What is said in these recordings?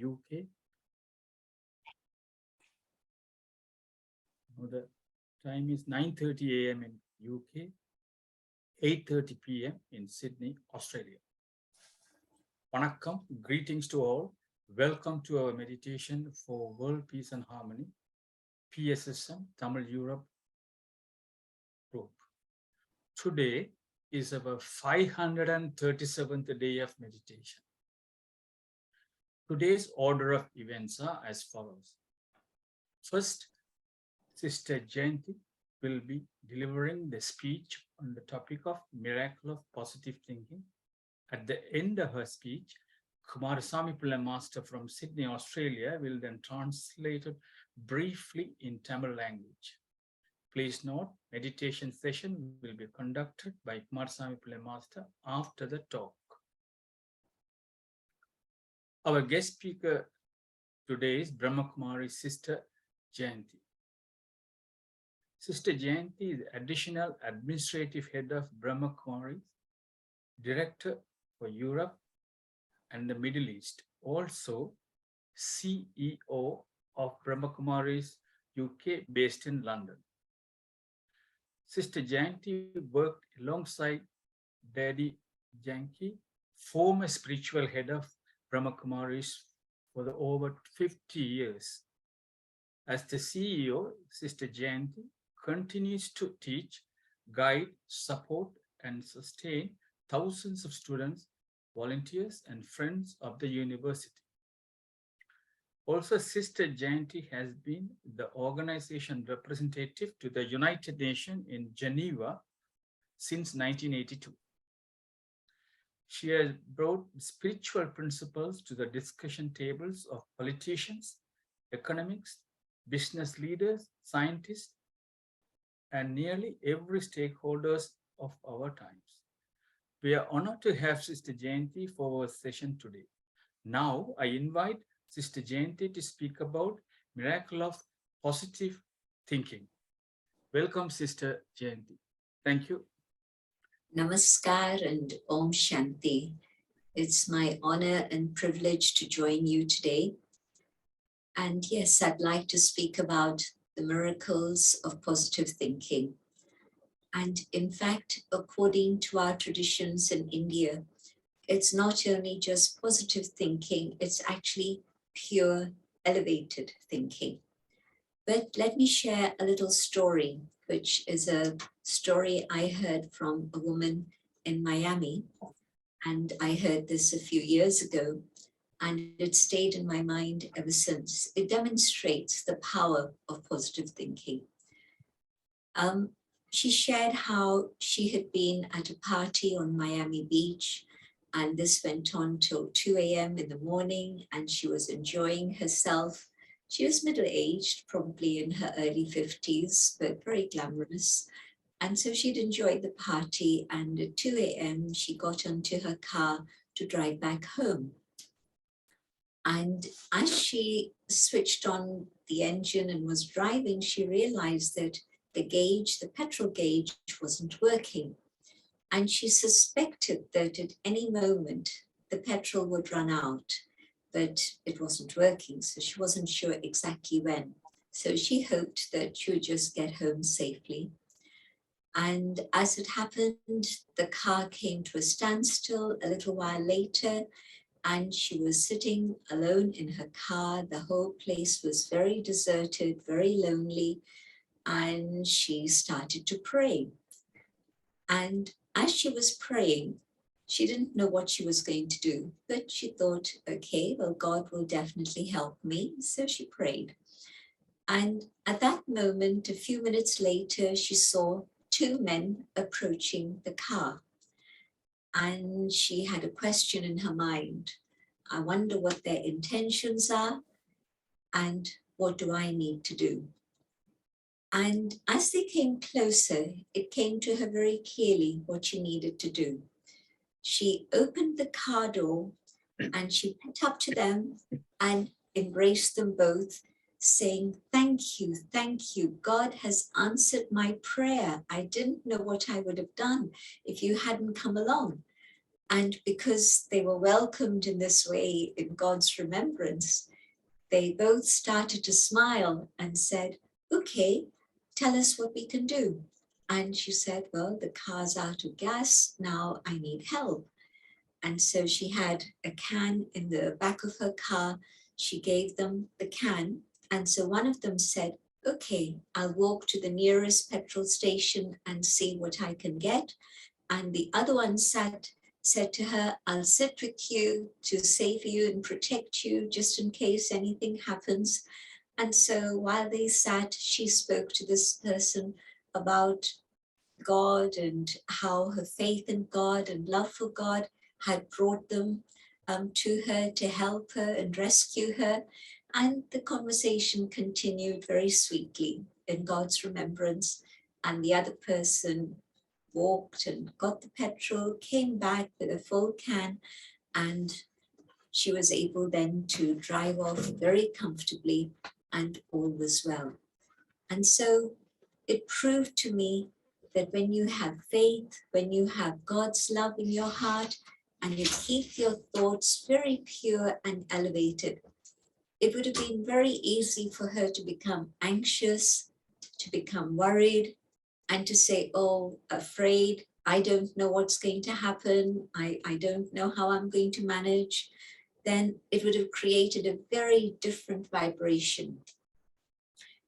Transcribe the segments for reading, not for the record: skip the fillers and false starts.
UK. Now the time is 9:30 a.m. in UK, 8:30 p.m. in Sydney, Australia. Vanakkam, greetings to all. Welcome to our meditation for World Peace and Harmony, PSSM, Tamil Europe group. Today is our 537th day of meditation. Today's order of events are as follows. First, Sister Jayanti will be delivering the speech on the topic of miracle of positive thinking. At the end of her speech, Kumarasamy Pillai Master from Sydney, Australia will then translate it briefly in Tamil language. Please note, meditation session will be conducted by Kumarasamy Pillai Master after the talk. Our guest speaker today is Brahmakumari Sister Jayanti. Sister Jayanti is additional administrative head of Brahmakumari, director for Europe and the Middle East, also CEO of Brahmakumaris UK based in London. Sister Jayanti worked alongside Daddy Janki, former spiritual head of Brahmakumaris for over 50 years. As the CEO, Sister Jayanti continues to teach, guide, support, and sustain thousands of students, volunteers, and friends of the university. Also, Sister Jayanti has been the organization representative to the United Nations in Geneva since 1982. She has brought spiritual principles to the discussion tables of politicians, economics, business leaders, scientists, and nearly every stakeholders of our times. We are honored to have Sister Jayanti for our session today. Now, I invite Sister Jayanti to speak about miracle of positive thinking. Welcome, Sister Jayanti. Thank you. Namaskar and Om Shanti. It's my honor and privilege to join you today. And yes, I'd like to speak about the miracles of positive thinking. And in fact, according to our traditions in India, it's not only just positive thinking, it's actually pure elevated thinking. But let me share a little story, which is a story I heard from a woman in Miami. And I heard this a few years ago, and it stayed in my mind ever since. It demonstrates the power of positive thinking. She shared how she had been at a party on Miami Beach, and this went on till 2 a.m. in the morning, and she was enjoying herself. She was middle-aged, probably in her early 50s, but very glamorous. And so she'd enjoyed the party, and at 2 a.m. she got onto her car to drive back home. And as she switched on the engine and was driving, she realized that the petrol gauge wasn't working. And she suspected that at any moment the petrol would run out, but it wasn't working. So she wasn't sure exactly when. So she hoped that she would just get home safely. And as it happened, the car came to a standstill a little while later, and she was sitting alone in her car. The whole place was very deserted, very lonely, and she started to pray. And as she was praying, she didn't know what she was going to do, but she thought, okay, well, God will definitely help me. So she prayed. And at that moment, a few minutes later, she saw two men approaching the car. And she had a question in her mind. I wonder what their intentions are, and what do I need to do? And as they came closer, it came to her very clearly what she needed to do. She opened the car door and she went up to them and embraced them both, saying, thank you, God has answered my prayer. I didn't know what I would have done if you hadn't come along. And because they were welcomed in this way in God's remembrance, they both started to smile and said, okay, tell us what we can do. And she said, well, the car's out of gas. Now I need help. And so she had a can in the back of her car. She gave them the can. And so one of them said, okay, I'll walk to the nearest petrol station and see what I can get. And the other one said to her, I'll sit with you to save you and protect you just in case anything happens. And so while they sat, she spoke to this person about God and how her faith in God and love for God had brought them to her to help her and rescue her. And the conversation continued very sweetly in God's remembrance. And the other person walked and got the petrol, came back with a full can, and she was able then to drive off very comfortably, and all was well. And so it proved to me that when you have faith, when you have God's love in your heart, and you keep your thoughts very pure and elevated, it would have been very easy for her to become anxious, to become worried, and to say, oh, afraid, I don't know what's going to happen, I don't know how I'm going to manage. Then it would have created a very different vibration.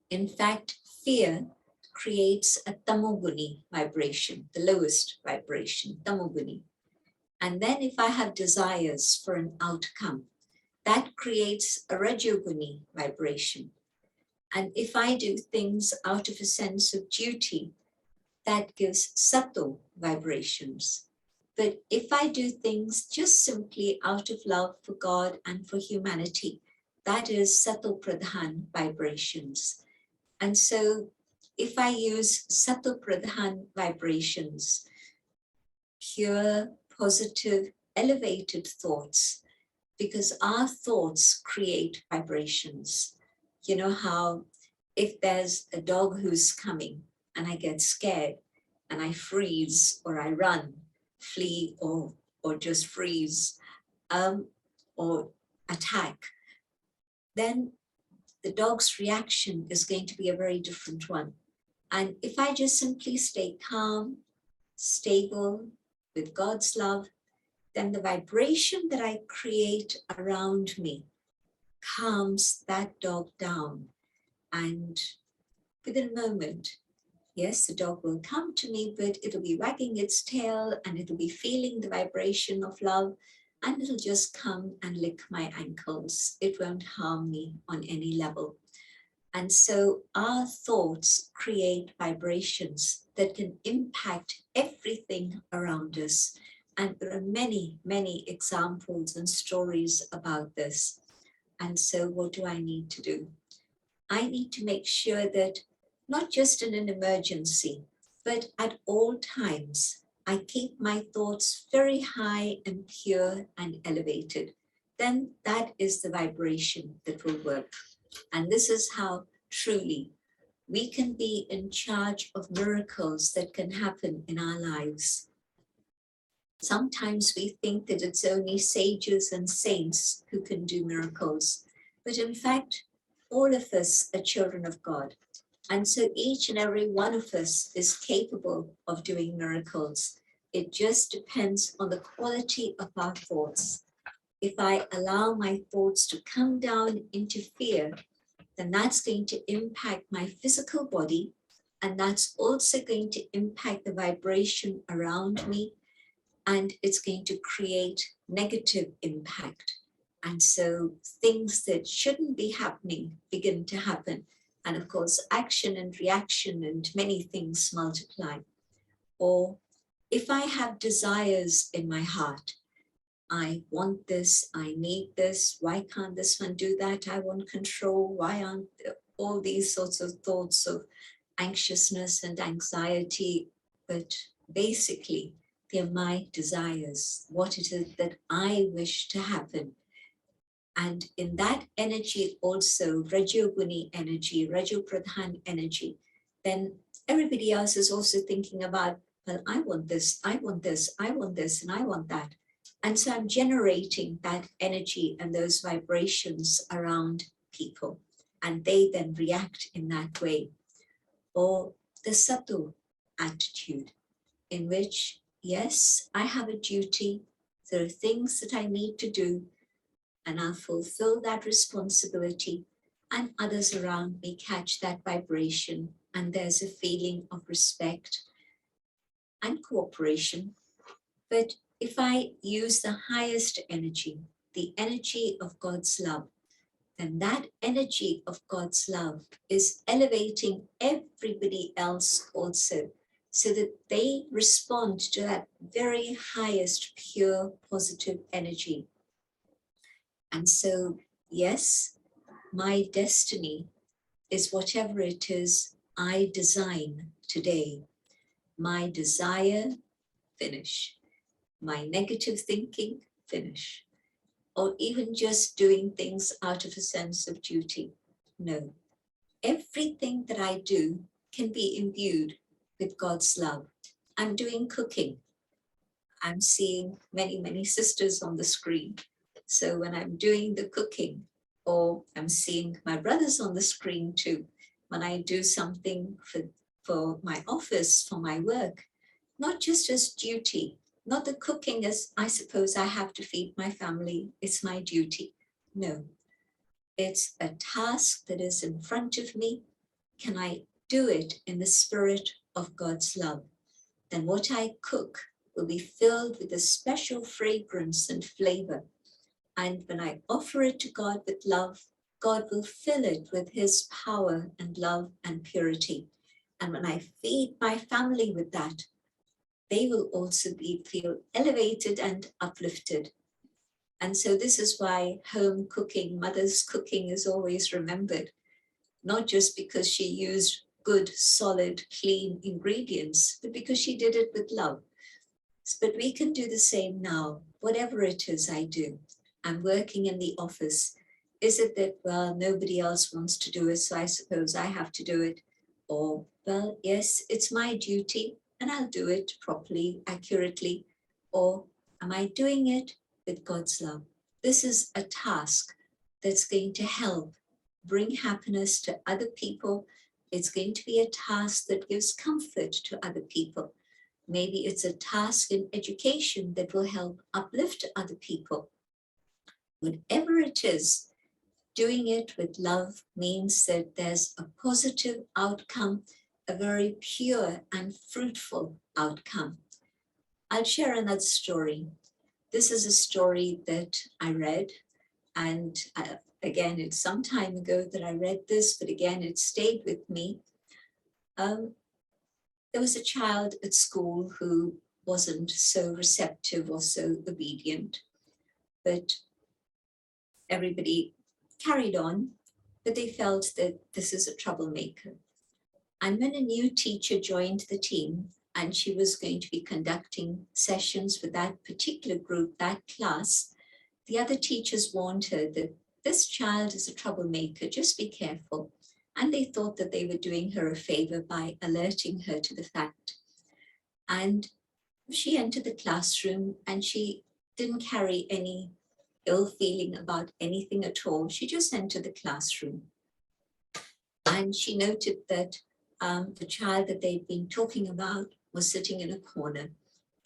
In fact, fear creates a tamoguni vibration, the lowest vibration, tamoguni. And then if I have desires for an outcome, that creates a rajoguni vibration. And if I do things out of a sense of duty, that gives sato vibrations. But if I do things just simply out of love for God and for humanity, that is sato pradhan vibrations. And so if I use sato pradhan vibrations, pure, positive, elevated thoughts, because our thoughts create vibrations. You know how if there's a dog who's coming and I get scared and I freeze or I run, flee or just freeze or attack, then the dog's reaction is going to be a very different one. And if I just simply stay calm, stable, with God's love, then the vibration that I create around me calms that dog down. And within a moment, yes, the dog will come to me, but it'll be wagging its tail and it'll be feeling the vibration of love, and it'll just come and lick my ankles. It won't harm me on any level. And so our thoughts create vibrations that can impact everything around us. And there are many, many examples and stories about this. And so what do I need to do? I need to make sure that not just in an emergency, but at all times, I keep my thoughts very high and pure and elevated. Then that is the vibration that will work. And this is how truly we can be in charge of miracles that can happen in our lives. Sometimes we think that it's only sages and saints who can do miracles, but in fact, all of us are children of God. And so each and every one of us is capable of doing miracles. It just depends on the quality of our thoughts. If I allow my thoughts to come down into fear, then that's going to impact my physical body, and that's also going to impact the vibration around me, and it's going to create negative impact. And so things that shouldn't be happening begin to happen. And of course, action and reaction and many things multiply. Or if I have desires in my heart, I want this, I need this, why can't this one do that? I want control, why aren't all these sorts of thoughts of anxiousness and anxiety? But basically, they're my desires, what it is that I wish to happen. And in that energy also, Rajoguni energy, Rajopradhan energy, then everybody else is also thinking about, well, I want this, I want this, I want this, and I want that. And so I'm generating that energy and those vibrations around people, and they then react in that way. Or the Satu attitude, in which, yes, I have a duty, there are things that I need to do, and I'll fulfill that responsibility, and others around me catch that vibration, and there's a feeling of respect and cooperation. But if I use the highest energy, the energy of God's love, then that energy of God's love is elevating everybody else also, so that they respond to that very highest, pure, positive energy. And so, yes, my destiny is whatever it is I design today. My desire, finish. My negative thinking, finish. Or even just doing things out of a sense of duty. No. Everything that I do can be imbued with God's love. I'm doing cooking. I'm seeing many, many sisters on the screen. So when I'm doing the cooking, or I'm seeing my brothers on the screen too, when I do something for my office, for my work, not just as duty, not the cooking as I suppose I have to feed my family, it's my duty. No, it's a task that is in front of me. Can I do it in the spirit of God's love? Then what I cook will be filled with a special fragrance and flavor. And when I offer it to God with love, God will fill it with his power and love and purity. And when I feed my family with that, they will also feel elevated and uplifted. And so this is why home cooking, mother's cooking is always remembered, not just because she used good, solid, clean ingredients, but because she did it with love. But we can do the same now, whatever it is I do. I'm working in the office. Is it that, well, nobody else wants to do it, so I suppose I have to do it? Or, well, yes, it's my duty and I'll do it properly, accurately. Or am I doing it with God's love? This is a task that's going to help bring happiness to other people. It's going to be a task that gives comfort to other people. Maybe it's a task in education that will help uplift other people. Whatever it is, doing it with love means that there's a positive outcome, a very pure and fruitful outcome. I'll share another story. This is a story that I read, and again, it's some time ago that I read this, but again, it stayed with me. There was a child at school who wasn't so receptive or so obedient, but everybody carried on, but they felt that this is a troublemaker. And when a new teacher joined the team, and she was going to be conducting sessions with that particular group, that class, the other teachers warned her that this child is a troublemaker, just be careful. And they thought that they were doing her a favor by alerting her to the fact. And she entered the classroom and she didn't carry any ill feeling about anything at all. She just entered the classroom. And she noted that the child that they'd been talking about was sitting in a corner,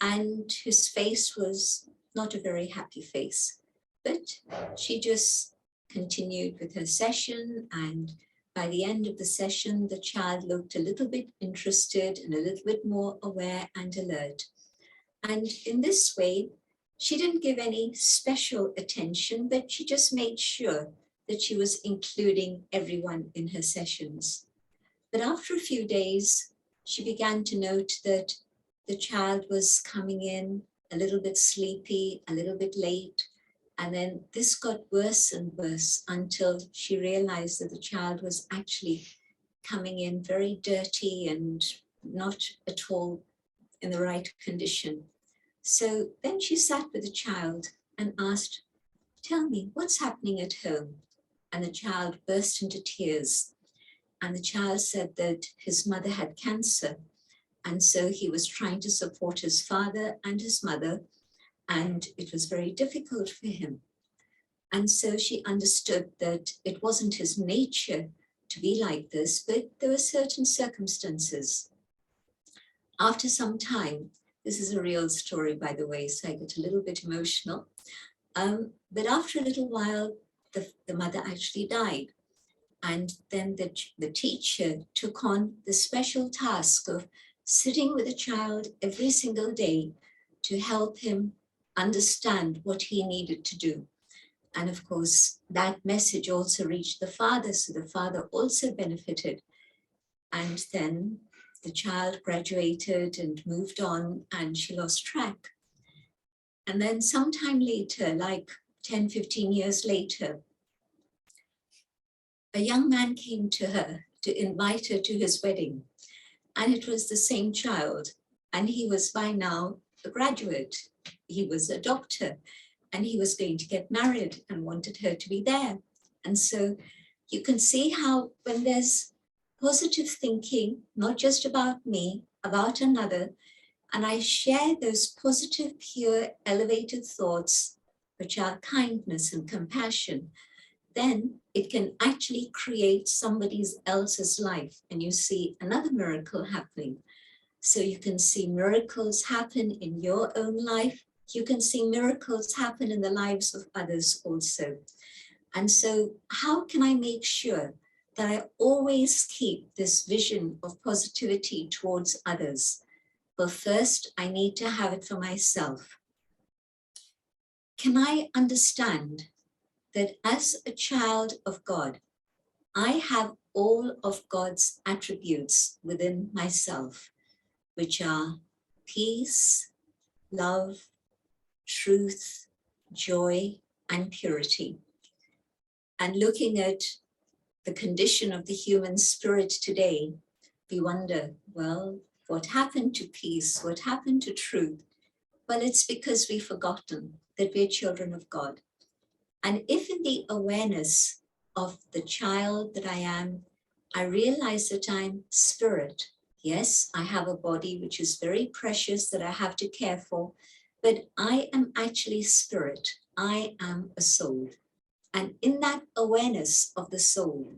and his face was not a very happy face. But she just continued with her session, and by the end of the session, the child looked a little bit interested and a little bit more aware and alert. And in this way, she didn't give any special attention, but she just made sure that she was including everyone in her sessions. But after a few days, she began to note that the child was coming in a little bit sleepy, a little bit late. And then this got worse and worse until she realized that the child was actually coming in very dirty and not at all in the right condition. So then she sat with the child and asked, "Tell me, what's happening at home?" And the child burst into tears. And the child said that his mother had cancer. And so he was trying to support his father and his mother. and it was very difficult for him. And so she understood that it wasn't his nature to be like this, but there were certain circumstances. After some time, this is a real story, by the way, so I get a little bit emotional. But after a little while, the mother actually died. And then the teacher took on the special task of sitting with the child every single day to help him understand what he needed to do. And of course, that message also reached the father, so the father also benefited. And then the child graduated and moved on, and she lost track. And then sometime later, like 10, 15 years later, a young man came to her to invite her to his wedding. And it was the same child. And he was by now a graduate. He was a doctor, and he was going to get married and wanted her to be there. And so you can see how when there's positive thinking, not just about me, about another, and I share those positive, pure, elevated thoughts, which are kindness and compassion, then it can actually create somebody else's life. And you see another miracle happening. So you can see miracles happen in your own life. You can see miracles happen in the lives of others also. And so how can I make sure that I always keep this vision of positivity towards others? Well, first, I need to have it for myself. Can I understand that as a child of God, I have all of God's attributes within myself, which are peace, love, truth, joy, and purity. And looking at the condition of the human spirit today, we wonder, well, what happened to peace? What happened to truth? Well, it's because we've forgotten that we're children of God. And if in the awareness of the child that I am, I realize that I'm spirit. Yes, I have a body which is very precious that I have to care for, but I am actually spirit. I am a soul. And in that awareness of the soul,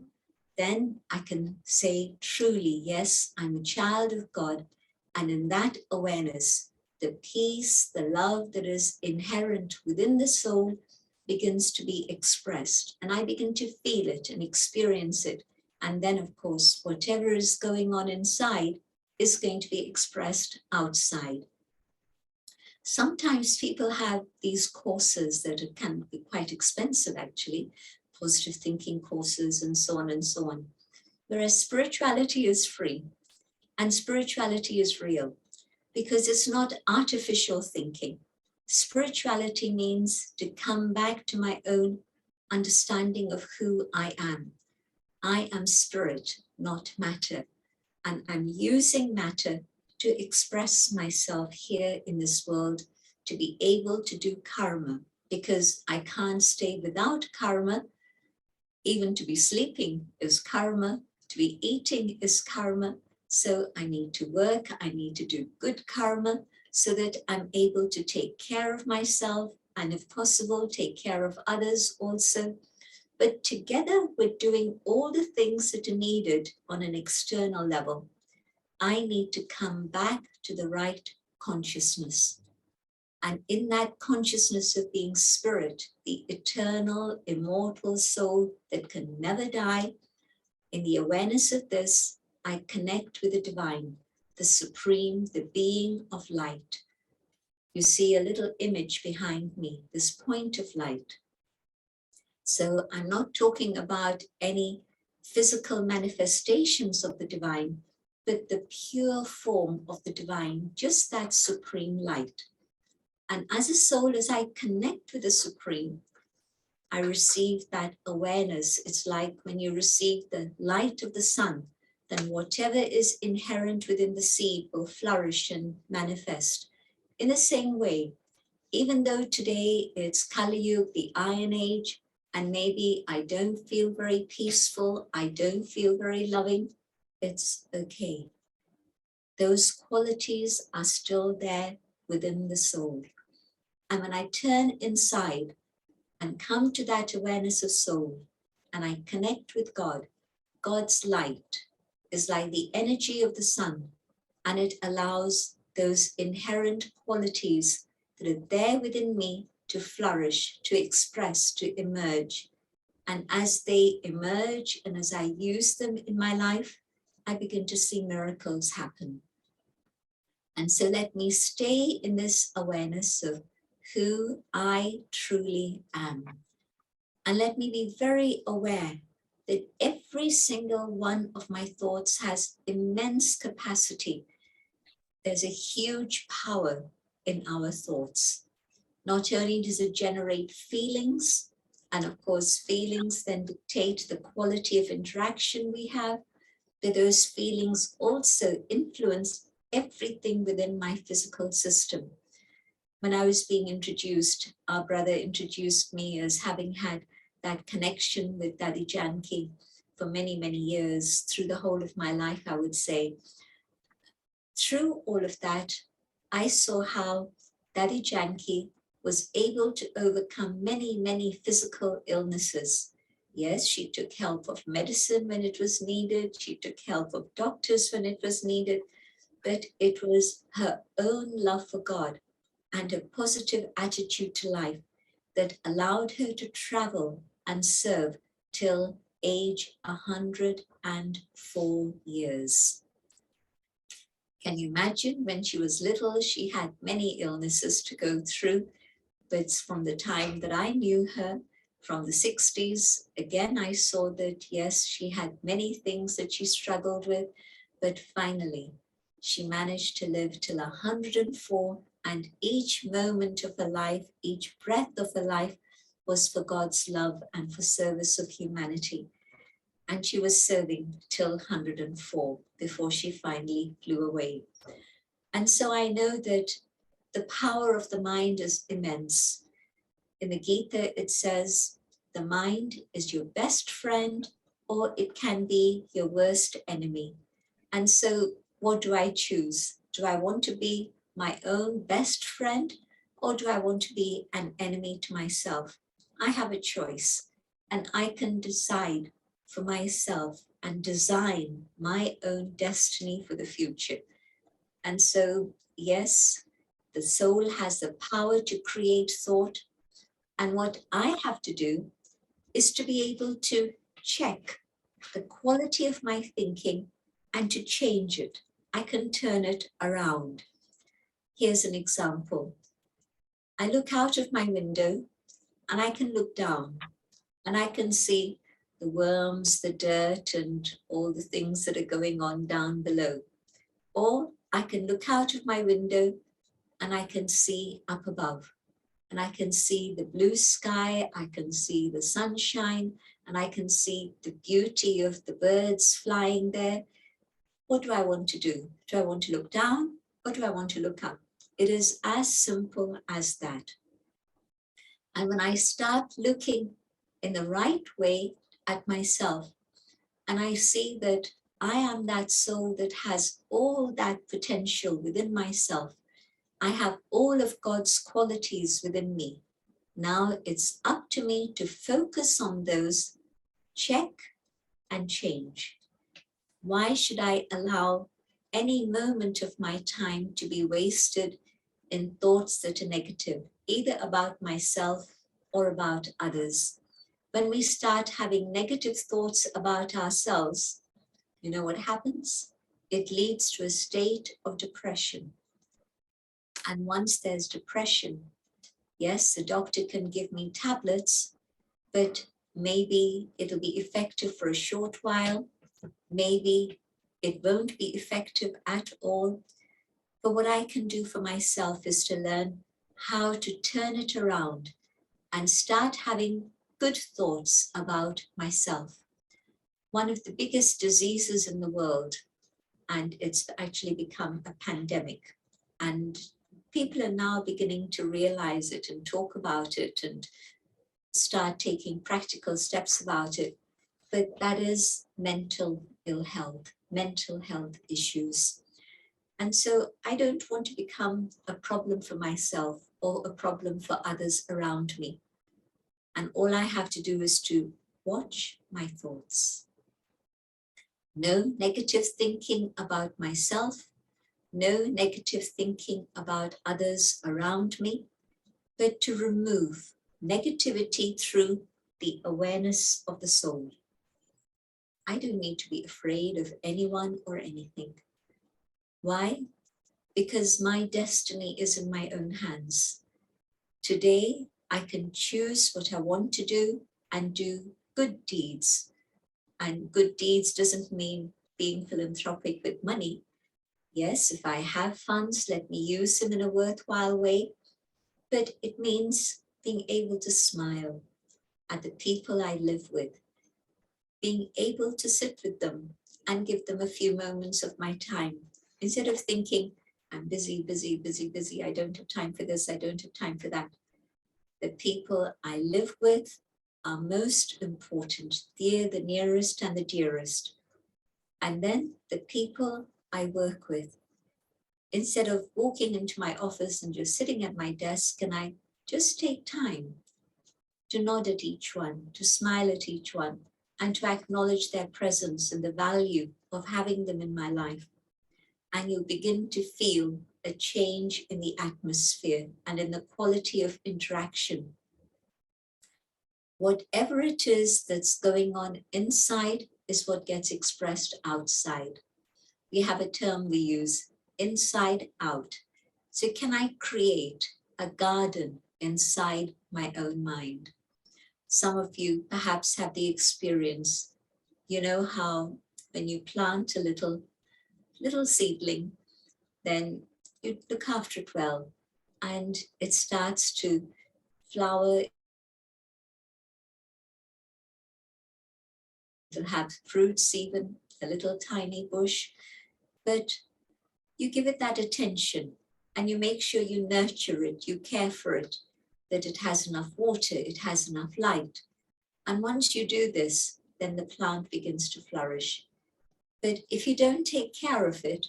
then I can say truly, yes, I'm a child of God. And in that awareness, the peace, the love that is inherent within the soul begins to be expressed, and I begin to feel it and experience it. And then, of course, whatever is going on inside is going to be expressed outside. Sometimes people have these courses that can be quite expensive, actually, positive thinking courses and so on and so on. Whereas spirituality is free and spirituality is real because it's not artificial thinking. Spirituality means to come back to my own understanding of who I am. I am spirit, not matter. And I'm using matter to express myself here in this world, to be able to do karma, because I can't stay without karma. Even to be sleeping is karma, to be eating is karma. So I need to work, I need to do good karma so that I'm able to take care of myself and if possible, take care of others also. But together with doing all the things that are needed on an external level, I need to come back to the right consciousness. And in that consciousness of being spirit, the eternal, immortal soul that can never die, in the awareness of this, I connect with the divine, the supreme, the being of light. You see a little image behind me, this point of light. So I'm not talking about any physical manifestations of the divine, but the pure form of the divine, just that supreme light. And as a soul, as I connect with the supreme, I receive that awareness. It's like when you receive the light of the sun, then whatever is inherent within the seed will flourish and manifest. In the same way, even though today it's Kali Yuga, the Iron Age, and maybe I don't feel very peaceful, I don't feel very loving, it's okay. Those qualities are still there within the soul. And when I turn inside and come to that awareness of soul, and I connect with God, God's light is like the energy of the sun, and it allows those inherent qualities that are there within me to flourish, to express, to emerge. And as they emerge and as I use them in my life, I begin to see miracles happen. And so let me stay in this awareness of who I truly am. And let me be very aware that every single one of my thoughts has immense capacity. There's a huge power in our thoughts. Not only does it generate feelings, and of course, feelings then dictate the quality of interaction we have, but those feelings also influence everything within my physical system. When I was being introduced, our brother introduced me as having had that connection with Daddy Jayanti for many, many years, through the whole of my life, I would say. Through all of that, I saw how Daddy Jayanti was able to overcome many, many physical illnesses. Yes, she took help of medicine when it was needed. She took help of doctors when it was needed. But it was her own love for God and a positive attitude to life that allowed her to travel and serve till age 104 years. Can you imagine? When she was little, she had many illnesses to go through. But from the time that I knew her, from the 60s, again, I saw that, yes, she had many things that she struggled with, but finally, she managed to live till 104, and each moment of her life, each breath of her life was for God's love and for service of humanity. And she was serving till 104 before she finally flew away. And so I know that the power of the mind is immense. In the Gita, it says, the mind is your best friend, or it can be your worst enemy. And so what do I choose? Do I want to be my own best friend, or do I want to be an enemy to myself? I have a choice, and I can decide for myself and design my own destiny for the future. And so, yes, the soul has the power to create thought. And what I have to do is to be able to check the quality of my thinking and to change it. I can turn it around. Here's an example. I look out of my window and I can look down and I can see the worms, the dirt, and all the things that are going on down below. Or I can look out of my window and I can see up above. And I can see the blue sky, I can see the sunshine, and I can see the beauty of the birds flying there. What do I want to do? Do I want to look down or do I want to look up? It is as simple as that. And when I start looking in the right way at myself, and I see that I am that soul that has all that potential within myself, I have all of God's qualities within me. Now it's up to me to focus on those, check and change. Why should I allow any moment of my time to be wasted in thoughts that are negative, either about myself or about others? When we start having negative thoughts about ourselves, you know what happens? It leads to a state of depression. And once there's depression, yes, the doctor can give me tablets, but maybe it'll be effective for a short while. Maybe it won't be effective at all. But what I can do for myself is to learn how to turn it around and start having good thoughts about myself. One of the biggest diseases in the world, and it's actually become a pandemic, and people are now beginning to realize it and talk about it and start taking practical steps about it. But that is mental ill health, mental health issues. And so I don't want to become a problem for myself or a problem for others around me. And all I have to do is to watch my thoughts. No negative thinking about myself, no negative thinking about others around me, but to remove negativity through the awareness of the soul. I don't need to be afraid of anyone or anything. Why? Because my destiny is in my own hands. Today, I can choose what I want to do and do good deeds. And good deeds doesn't mean being philanthropic with money. Yes, if I have funds, let me use them in a worthwhile way. But it means being able to smile at the people I live with, being able to sit with them and give them a few moments of my time instead of thinking, I'm busy, busy, busy, busy. I don't have time for this. I don't have time for that. The people I live with are most important. They're the nearest and the dearest. And then the people I work with. Instead of walking into my office and just sitting at my desk, can I just take time to nod at each one, to smile at each one, and to acknowledge their presence and the value of having them in my life. And you'll begin to feel a change in the atmosphere and in the quality of interaction. Whatever it is that's going on inside is what gets expressed outside. We have a term we use, inside out. So can I create a garden inside my own mind? Some of you perhaps have the experience. You know how when you plant a little seedling, then you look after it well, and it starts to flower. It'll have fruits, even a little tiny bush, but you give it that attention and you make sure you nurture it, you care for it, that it has enough water, it has enough light. And once you do this, then the plant begins to flourish. But if you don't take care of it,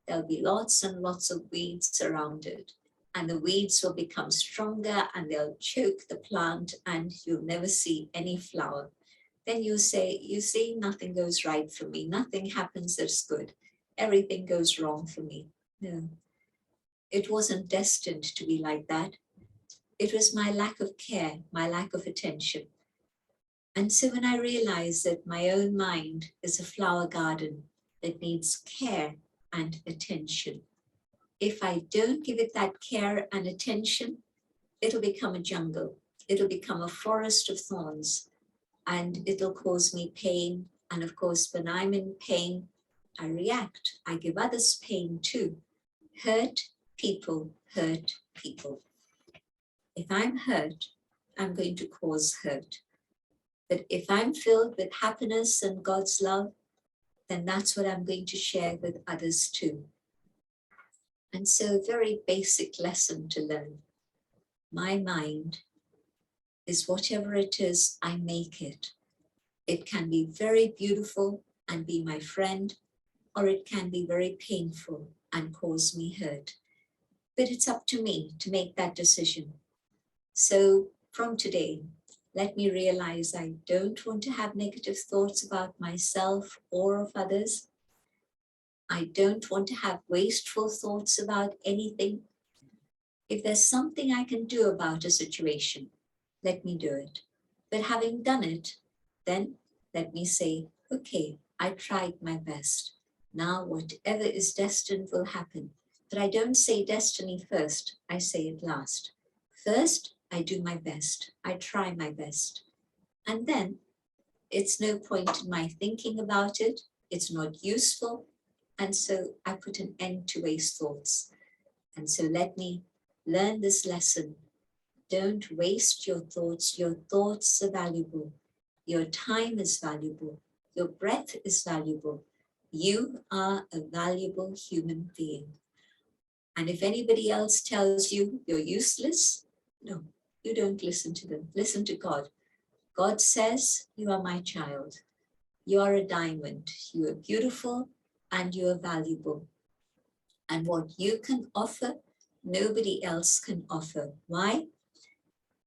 there'll be lots and lots of weeds around it. And the weeds will become stronger and they'll choke the plant and you'll never see any flower. Then you say, you see, nothing goes right for me. Nothing happens that's good. Everything goes wrong for me. No, it wasn't destined to be like that. It was my lack of care, my lack of attention. And so when I realized that my own mind is a flower garden that needs care and attention, if I don't give it that care and attention, it'll become a jungle. It'll become a forest of thorns and it'll cause me pain. And of course, when I'm in pain, I react. I give others pain too. Hurt people hurt people. If I'm hurt, I'm going to cause hurt. But if I'm filled with happiness and God's love, then that's what I'm going to share with others too. And so a very basic lesson to learn. My mind is whatever it is, I make it. It can be very beautiful and be my friend, or it can be very painful and cause me hurt. But it's up to me to make that decision. So from today, let me realize I don't want to have negative thoughts about myself or of others. I don't want to have wasteful thoughts about anything. If there's something I can do about a situation, let me do it. But having done it, then let me say, okay, I tried my best. Now whatever is destined will happen. But I don't say destiny first, I say it last. First, I do my best. I try my best. And then it's no point in my thinking about it. It's not useful. And so I put an end to waste thoughts. And so let me learn this lesson. Don't waste your thoughts. Your thoughts are valuable. Your time is valuable. Your breath is valuable. You are a valuable human being. And if anybody else tells you you're useless, no, you don't listen to them. Listen to God. God says, you are my child. You are a diamond. You are beautiful and you are valuable. And what you can offer nobody else can offer. Why?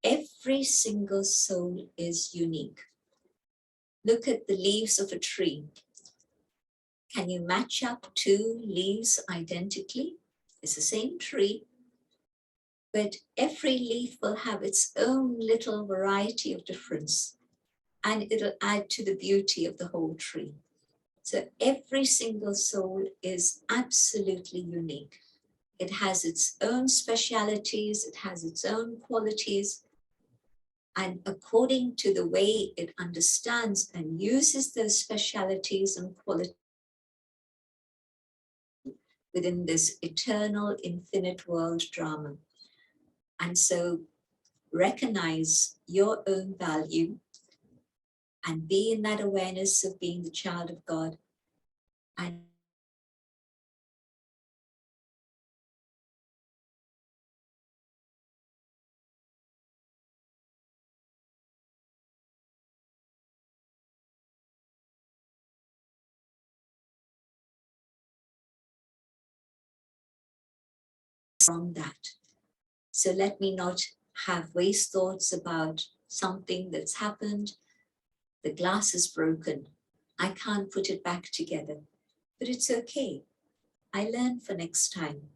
Every single soul is unique. Look at the leaves of a tree. Can you match up two leaves identically? It's the same tree, but every leaf will have its own little variety of difference, and it'll add to the beauty of the whole tree. So every single soul is absolutely unique. It has its own specialities, it has its own qualities, and according to the way it understands and uses those specialities and qualities within this eternal, infinite world drama. And so recognize your own value and be in that awareness of being the child of God. And from that. So let me not have waste thoughts about something that's happened. The glass is broken. I can't put it back together, but it's okay. I learn for next time.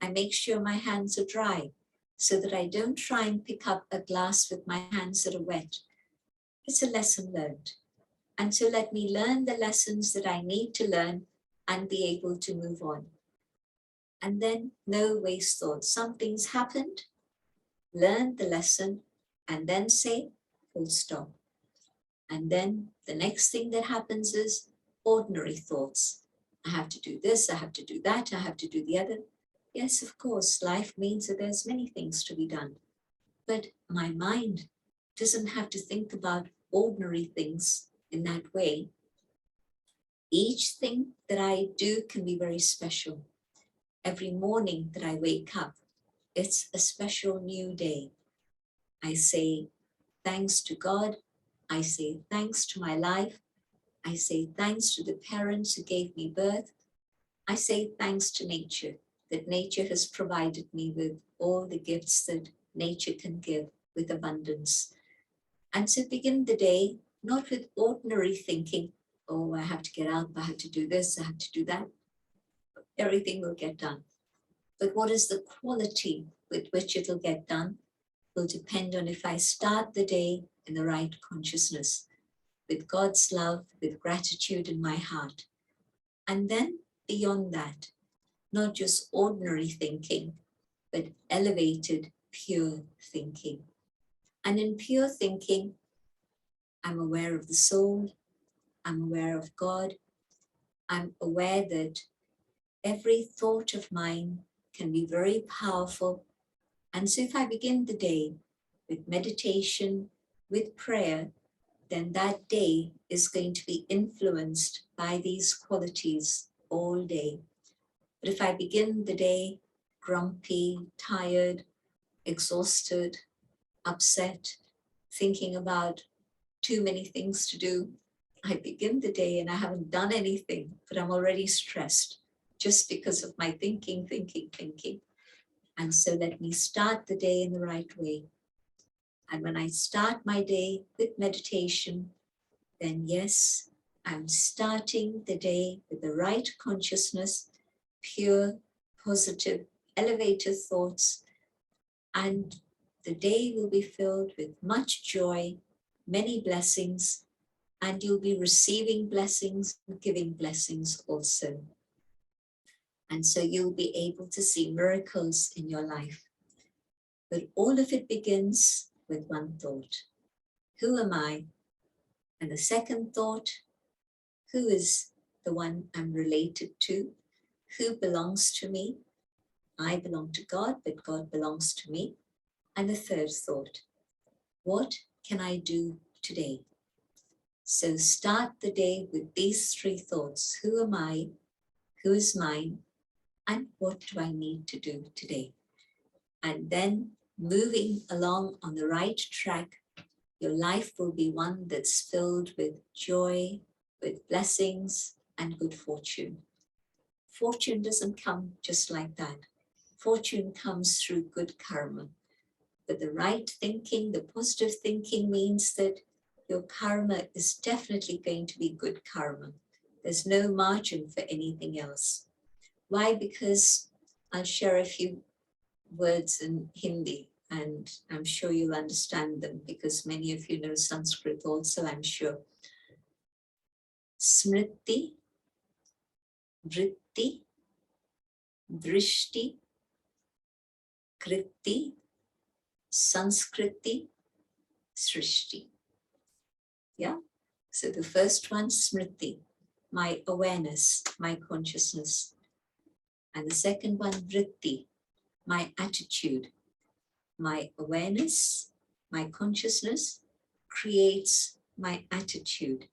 I make sure my hands are dry so that I don't try and pick up a glass with my hands that are wet. It's a lesson learned. And so let me learn the lessons that I need to learn and be able to move on. And then no waste thoughts. Something's happened, learn the lesson, and then say, full stop. And then the next thing that happens is ordinary thoughts. I have to do this, I have to do that, I have to do the other. Yes, of course, life means that there's many things to be done. But my mind doesn't have to think about ordinary things in that way. Each thing that I do can be very special. Every morning that I wake up, it's a special new day. I say thanks to God. I say thanks to my life. I say thanks to the parents who gave me birth. I say thanks to nature, that nature has provided me with all the gifts that nature can give with abundance. And so begin the day not with ordinary thinking, oh, I have to get up, I have to do this, I have to do that. Everything will get done. But what is the quality with which it'll get done will depend on if I start the day in the right consciousness, with God's love, with gratitude in my heart. And then beyond that, not just ordinary thinking, but elevated, pure thinking. And in pure thinking, I'm aware of the soul, I'm aware of God, I'm aware that every thought of mine can be very powerful. And so if I begin the day with meditation, with prayer, then that day is going to be influenced by these qualities all day. But if I begin the day grumpy, tired, exhausted, upset, thinking about too many things to do, I begin the day and I haven't done anything, but I'm already stressed just because of my thinking. And so let me start the day in the right way. And when I start my day with meditation, then yes, I'm starting the day with the right consciousness, pure, positive, elevated thoughts, and the day will be filled with much joy, many blessings, and you'll be receiving blessings and giving blessings also. And so you'll be able to see miracles in your life. But all of it begins with one thought. Who am I? And the second thought, who is the one I'm related to? Who belongs to me? I belong to God, but God belongs to me. And the third thought, what can I do today? So start the day with these three thoughts. Who am I? Who is mine? And what do I need to do today? And then moving along on the right track, your life will be one that's filled with joy, with blessings, and good fortune. Fortune doesn't come just like that. fortune comes through good karma. But the right thinking, the positive thinking means that your karma is definitely going to be good karma. There's no margin for anything else. Why? Because I'll share a few words in Hindi, and I'm sure you'll understand them because many of you know Sanskrit also, I'm sure. Smriti, vritti, drishti, kriti, sanskriti, srishti. Yeah? So the first one, smriti, my awareness, my consciousness. And the second one, vritti, my attitude. My awareness, my consciousness creates my attitude.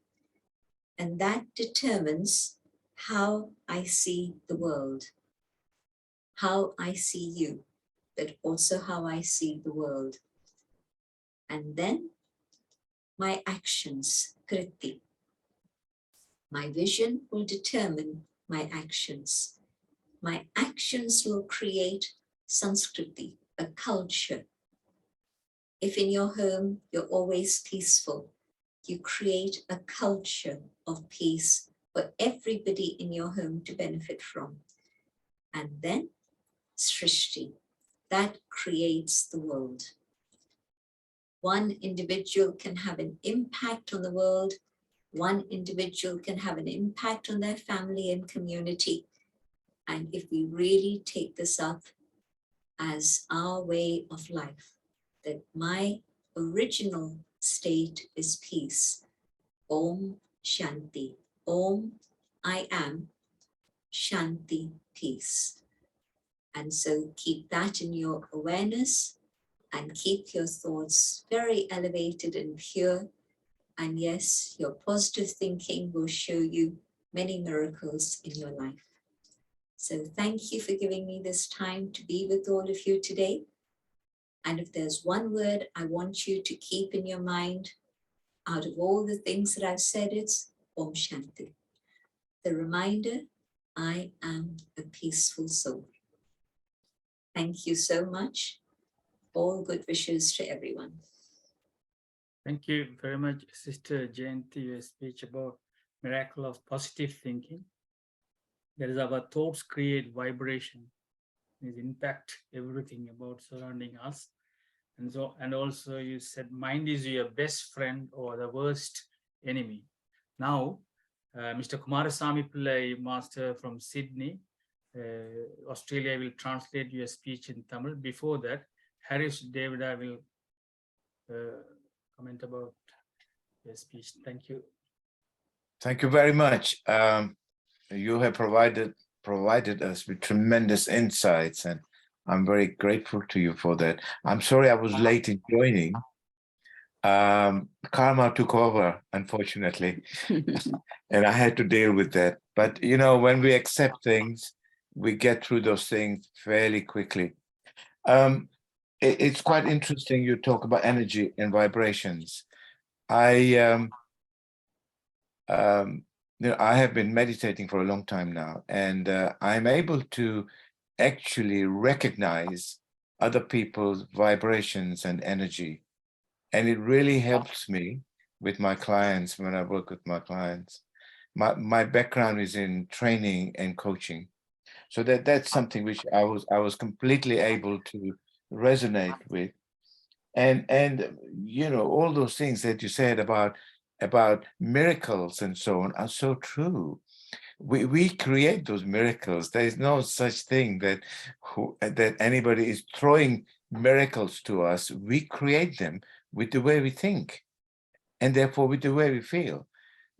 And that determines how I see the world, how I see you, but also how I see the world. And then my actions, kriti. My vision will determine my actions. My actions will create sanskriti, a culture. If in your home you're always peaceful, you create a culture of peace for everybody in your home to benefit from. And then srishti, that creates the world. One individual can have an impact on the world. One individual can have an impact on their family and community. And if we really take this up as our way of life, that my original state is peace. Om Shanti. Om, I am. Shanti, peace. And so keep that in your awareness and keep your thoughts very elevated and pure. And yes, your positive thinking will show you many miracles in your life. So thank you for giving me this time to be with all of you today. And if there's one word I want you to keep in your mind, out of all the things that I've said, it's Om Shanti. The reminder, I am a peaceful soul. Thank you so much. All good wishes to everyone. Thank you very much, Sister Jayanti, your speech about miracle of positive thinking. That is, our thoughts create vibration, it impact everything about surrounding us. And so, and also you said mind is your best friend or the worst enemy. Now, Mr. Kumarasamy Pillai, master from Sydney, Australia, will translate your speech in Tamil. Before that, Harris Davida will comment about your speech. Thank you. Thank you very much. You have provided us with tremendous insights, and I'm very grateful to you for that. I'm sorry I was late in joining. Karma took over, unfortunately, and I had to deal with that. But, you know, when we accept things, we get through those things fairly quickly. It's quite interesting you talk about energy and vibrations. I have been meditating for a long time now, and I'm able to actually recognize other people's vibrations and energy. And it really helps me with my clients when I work with my clients. My background is in training and coaching. So that's something which I was completely able to resonate with. And you know, all those things that you said about miracles and so on are so true. We create those miracles. There is no such thing that anybody is throwing miracles to us. We create them with the way we think, and therefore with the way we feel.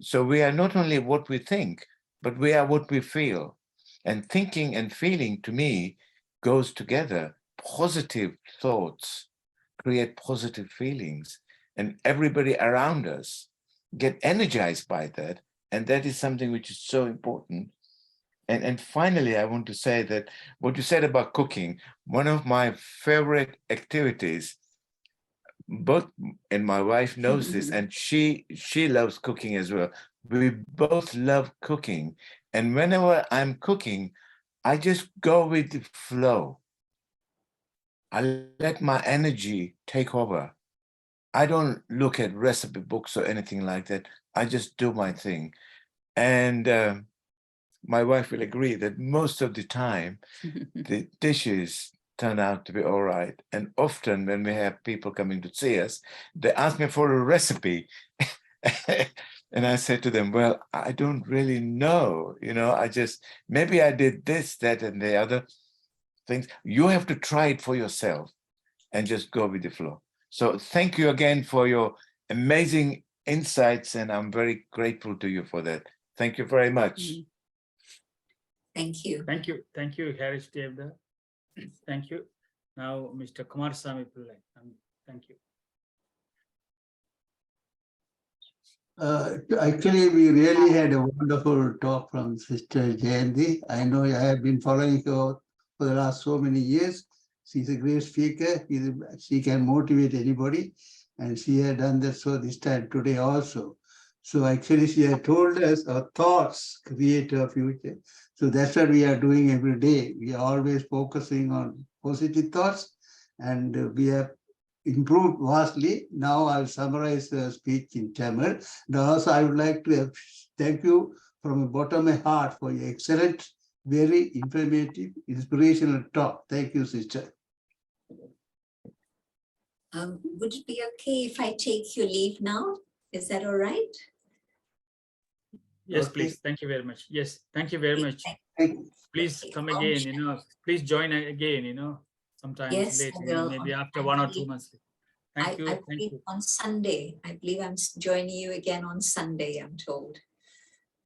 So we are not only what we think, but we are what we feel. And thinking and feeling, to me, goes together. Positive thoughts create positive feelings, and everybody around us get energized by that. And that is something which is so important. And finally, I want to say that what you said about cooking, one of my favorite activities, both, and my wife knows this, and she loves cooking as well. We both love cooking. And whenever I'm cooking, I just go with the flow. I let my energy take over. I don't look at recipe books or anything like that. I just do my thing. And my wife will agree that most of the time, the dishes turn out to be all right. And often when we have people coming to see us, they ask me for a recipe. And I say to them, well, I don't really know. I just, maybe I did this, that, and the other things. You have to try it for yourself and just go with the flow. So thank you again for your amazing insights. And I'm very grateful to you for that. Thank you very much. Thank you. Thank you. Thank you, Harish Devda. Thank you. Now, Mr. Kumarasamy Pillai. Thank you. Actually, we really had a wonderful talk from Sister Jayanti. I know I have been following her for the last so many years. She's a great speaker. She can motivate anybody. And she had done that so this time today also. So actually, she had told us our thoughts create our future. So that's what we are doing every day. We are always focusing on positive thoughts, and we have improved vastly. Now I'll summarize the speech in Tamil. And also, I would like to thank you from the bottom of my heart for your excellent, very informative, inspirational talk. Thank you, sister. Would it be okay if I take your leave now? Is that all right? Yes, Okay. please. Thank you very much. Yes, thank you very much. Thank you. Please come again, please join again, sometimes Yes, later, I will. maybe after I 1 or believe- 2 months. Thank you. I Thank believe you. on Sunday. I believe I'm joining you again on Sunday, I'm told.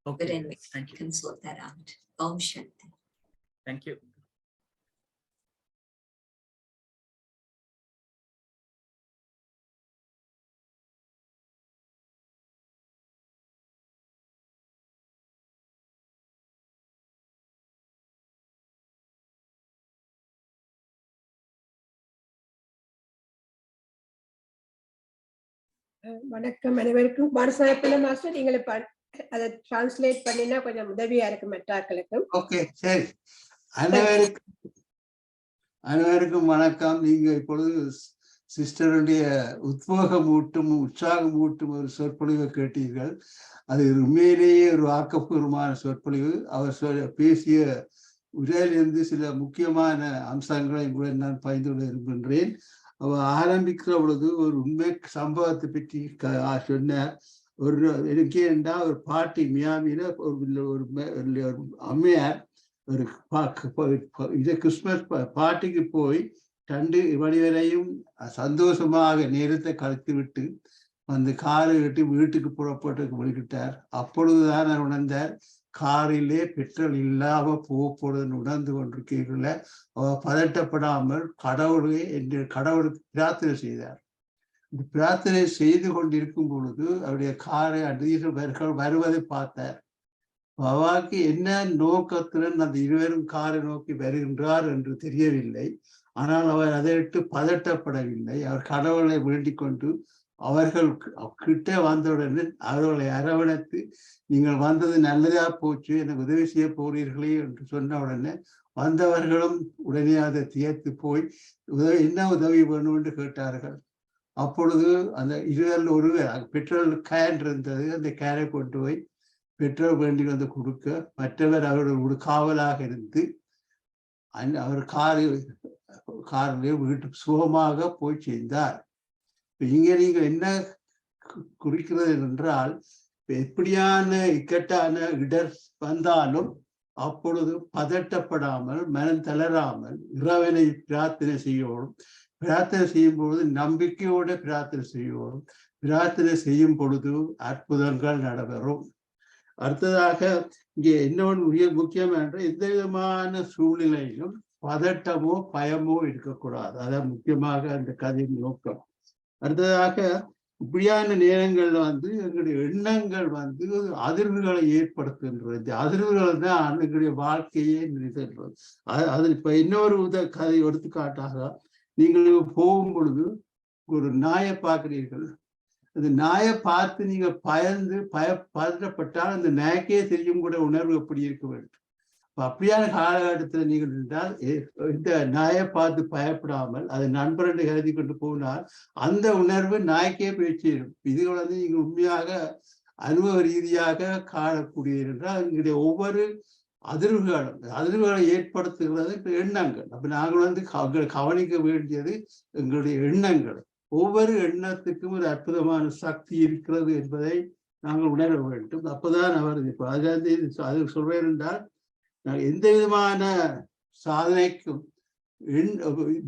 But Okay. anyway, Thank you. can sort that out. Om Shanti. Thank you. வணக்கம் அனைவருக்கும். மறுசாயப்பிள்ள master நீங்களே அதை translate பண்ணினா கொஞ்சம் உதவியா இருக்கு மற்றாக்களுக்கும். Okay, சரி. அனைவருக்கும் வணக்கம். நீங்க இப்பொழுது சிஸ்டருடைய உற்சாகமூட்டும் ஒரு சொற்பொழிவை கேட்டீர்கள். அது உண்மையிலேயே ஒரு ஆக்கப்பூர்வமான சொற்பொழிவு. அவர் பேசிய உரையிலிருந்து சில முக்கியமான அம்சங்களை கூட நான் பகிர்ந்து கொள்ள விரும்புகின்றேன். அவர் ஆரம்பிக்கிற பொழுது ஒரு உண்மை சம்பவத்தை பற்றி சொன்னார். எனக்கு ஏண்டா ஒரு பாட்டி மியாமியில ஒரு அம்மையார் ஒரு கிறிஸ்துமஸ் பார்ட்டிக்கு போய் 2 மணி வரையும் சந்தோஷமாக நேரத்தை கழித்து விட்டு வந்து காரை விட்டு வீட்டுக்கு புறப்பட்டு விட்டார். அப்பொழுதுதான் நான் உணர்ந்தார், காரிலே பெட்ரோல் இல்லாம போகுதுன்னு உணர்ந்து கொண்டிருக்கீங்கள. அவர் பதட்டப்படாமல் கடவுளுக்கு பிரார்த்தனை செய்தார். பிரார்த்தனை செய்து கொண்டிருக்கும் பொழுது அவருடைய காரை அதிகம் வருவதை பார்த்தார். பாபாக்கு என்ன நோக்கத்துடன் அந்த இருவரும் காரை நோக்கி வருகின்றார் என்று தெரியவில்லை. ஆனால் அவர் அதை விட்டு பதட்டப்படவில்லை. அவர் கடவுளை வேண்டிக் கொண்டு அவர்கள் கிட்ட வந்தவுடனே அவர்களை அரவணைத்து, நீங்கள் வந்தது நல்லதா போச்சு, எனக்கு உதவி செய்ய போறீர்களே என்று சொன்ன உடனே வந்தவர்களும் உடனே அதை தியத்து போய் என்ன உதவி வேணும் என்று கேட்டார்கள். அப்பொழுது அந்த இருவரில் ஒருவர் பெட்ரோல் கேன் இருந்தது. அந்த கேனை கொண்டு போய் பெட்ரோல் வேண்டி வந்து கொடுக்க, மற்றவர் அவர்கள் காவலாக இருந்து அவர் காரிலே வீட்டுக்கு சுகமாக போய் சேர்ந்தார். இங்க நீங்க என்ன குறிக்கிறது என்றால், எப்படியான இக்கட்டான இடர் வந்தாலும் அப்பொழுது பதட்டப்படாமல், மனம் தளராமல் இறைவனை பிரார்த்தனை செய்யணும். பிரார்த்தனை செய்யும் பொழுது நம்பிக்கையோட பிரார்த்தனை செய்யணும். பிரார்த்தனை செய்யும் பொழுது அற்புதங்கள் நடைபெறும். அடுத்ததாக இங்கே இன்னொன்று முக்கியமான, எந்த விதமான சூழ்நிலையிலும் பதட்டமோ பயமோ இருக்கக்கூடாது. அதான் முக்கியமாக அந்த கதையின் நோக்கம். அடுத்ததாக இப்படியான நேரங்கள்ல எங்களுடைய எண்ணங்கள் அதிர்வுகளை ஏற்படுத்துகின்றது. இந்த அதிர்வுகள் தான் எங்களுடைய வாழ்க்கையே நிறுத்துகின்றது. அது இப்ப இன்னொரு கதை எடுத்துக்காட்டாக, நீங்கள் போகும் பொழுது ஒரு நாயை பார்க்கிறீர்கள். அந்த நாயை பார்த்து நீங்க பதற்றப்பட்டால் அந்த நாய்க்கே தெரியும் கூட உணர்வு எப்படி இருக்க வேண்டும். அப்படியான காலகட்டத்தில் நீங்கள் இருந்தால் இந்த நாயை பார்த்து பயப்படாமல் அதை நண்பர் என்று கருதி கொண்டு போனால் அந்த உணர்வு நாய்க்கே பேச்சிடும். இது நீங்கள் உண்மையாக அனுபவ ரீதியாக காணக்கூடிய என்றால் எங்களுடைய ஒவ்வொரு அதிர்வுகளை ஏற்படுத்துகிறது எண்ணங்கள். அப்ப நாங்கள் கவனிக்க வேண்டியது எங்களுடைய எண்ணங்கள். ஒவ்வொரு எண்ணத்துக்கும் ஒரு அற்புதமான சக்தி இருக்கிறது என்பதை நாங்கள் உணர வேண்டும். அப்பதான் அவர் இப்போ அது சொல்றேன் என்றால் எந்த விதமான சாதனைக்கும்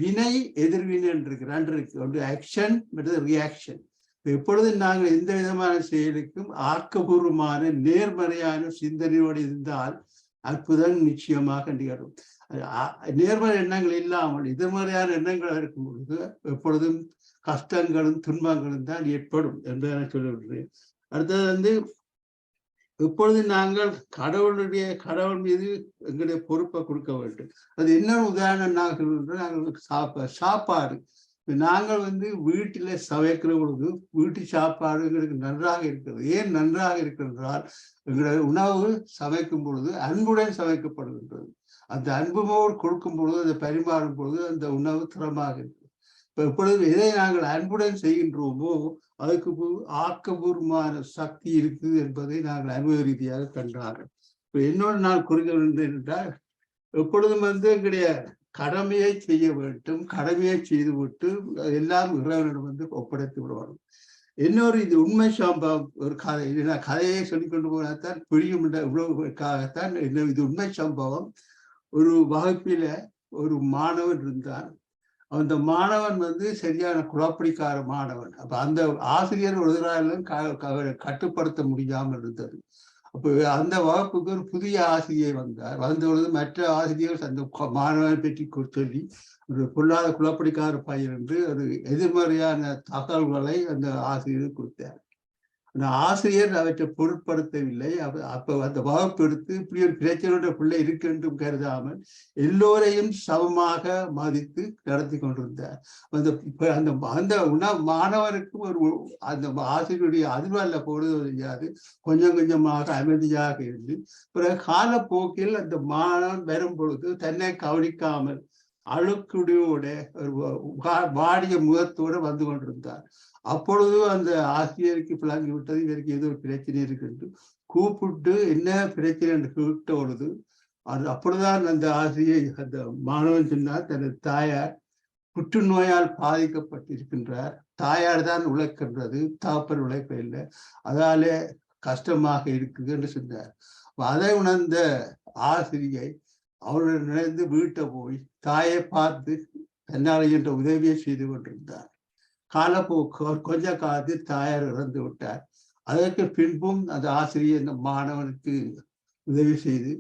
வினை எதிர்வினை இருக்கு. ஒன்று ஆக்ஷன் மற்றது ரியாக்ஷன். எப்பொழுது நாங்கள் எந்த விதமான செயலுக்கும் ஆக்கபூர்வமான நேர்மறையான சிந்தனையோடு இருந்தால் அற்புதம் நிச்சயமாக நிகழும். நேர்மறை எண்ணங்கள் இல்லாமல் எதிர்மறையான எண்ணங்கள் இருக்கும் பொழுது எப்பொழுதும் கஷ்டங்களும் துன்பங்களும் தான் ஏற்படும் என்று நான் சொல்லிவிடுறேன். அடுத்தது எப்பொழுது நாங்கள் கடவுள் மீது எங்களுடைய பொறுப்பை கொடுக்க வேண்டும். அது என்ன உதாரணம் நாங்கள் சாப்பாடு நாங்கள் வீட்டில சமைக்கிற பொழுது வீட்டு சாப்பாடு எங்களுக்கு நன்றாக இருக்கிறது. ஏன் நன்றாக இருக்கிறால் எங்களுடைய உணவு சமைக்கும் பொழுது அன்புடன் சமைக்கப்படுகின்றது. அந்த அன்புமோடு கொடுக்கும் பொழுது அதை பரிமாறும் பொழுது அந்த உணவு தரமாக இருக்கிறது. இப்ப எப்பொழுது எதை நாங்கள் அன்புடன் செய்கின்றோமோ அதுக்கு ஆக்கபூர்வமான சக்தி இருக்குது என்பதை நாங்கள் அனுபவ ரீதியாக கண்டார்கள். இப்ப இன்னொரு நாள் குறிக்க என்றால் எப்பொழுதும் எங்களுடைய கடமையை செய்ய வேண்டும். கடமையை செய்துவிட்டு எல்லாம் இறைவனிடம் ஒப்படைத்து விடுவார்கள். இன்னொரு இது உண்மை சம்பவம் ஒரு கதை. நான் கதையை சொல்லிக் கொண்டு போனால்தான் புரியும். இவ்வளவுக்காகத்தான் இது உண்மை சம்பவம். ஒரு வகுப்பில ஒரு மாணவன் இருந்தான். அந்த மாணவன் சரியான குழப்படிக்கார மாணவன். அப்ப அந்த ஆசிரியர் ஒரு கட்டுப்படுத்த முடியாமல் இருந்தது. அப்போ அந்த வகுப்புக்கு ஒரு புதிய ஆசிரியர் வந்தார். வந்தபொழுது மற்ற ஆசிரியர்கள் அந்த மாணவனை பற்றி சொல்லி ஒரு பொல்லாத குழப்படிக்கார பையன் என்று ஒரு எதிர்மறையான தகவல்களை அந்த ஆசிரியர் கொடுத்தார். அந்த ஆசிரியர் அவற்றை பொருட்படுத்தவில்லை. அப்ப அந்த வகுப்பு எடுத்து இப்படி ஒரு பிரச்சனையோட பிள்ளை இருக்கு என்றும் கருதாமல் எல்லோரையும் சமமாக மதித்து நடத்தி கொண்டிருந்தார். அந்த மாணவருக்கும் ஒரு அந்த ஆசிரியருடைய அதிர்வல்ல போடுவது தெரியாது. கொஞ்சம் கொஞ்சமாக அமைதியாக இருந்து பிறகு காலப்போக்கில் அந்த மாணவன் வரும் பொழுது தன்னை கவனிக்காமல் அழுக்குடியோட வாடிய முகத்தோடு வந்து கொண்டிருந்தார். அப்பொழுது அந்த ஆசிரியருக்கு விளங்கி விட்டது இவருக்கு ஏதோ ஒரு பிரச்சனை இருக்கு. கூப்பிட்டு என்ன பிரச்சனை என்று கேட்ட பொழுது அப்பொழுதுதான் அந்த ஆசிரியர் அந்த மாணவன் சொன்னார் தனது தாயார் புற்றுநோயால் பாதிக்கப்பட்டிருக்கின்றார். தாயார் தான் உழைக்கின்றது, தகப்பன் உழைப்ப இல்லை, அதாலே கஷ்டமாக இருக்குது என்று சொன்னார். அதை உணர்ந்த ஆசிரியை அவருடன் நினைந்து வீட்டை போய் தாயை பார்த்து தன்னால் என்ற உதவியை செய்து கொண்டிருந்தார். காலப்போக்கு கொஞ்ச காலத்தில் தாயார் இறந்து விட்டார். அதற்கு பின்பும் அந்த ஆசிரியர் இந்த மாணவனுக்கு உதவி செய்து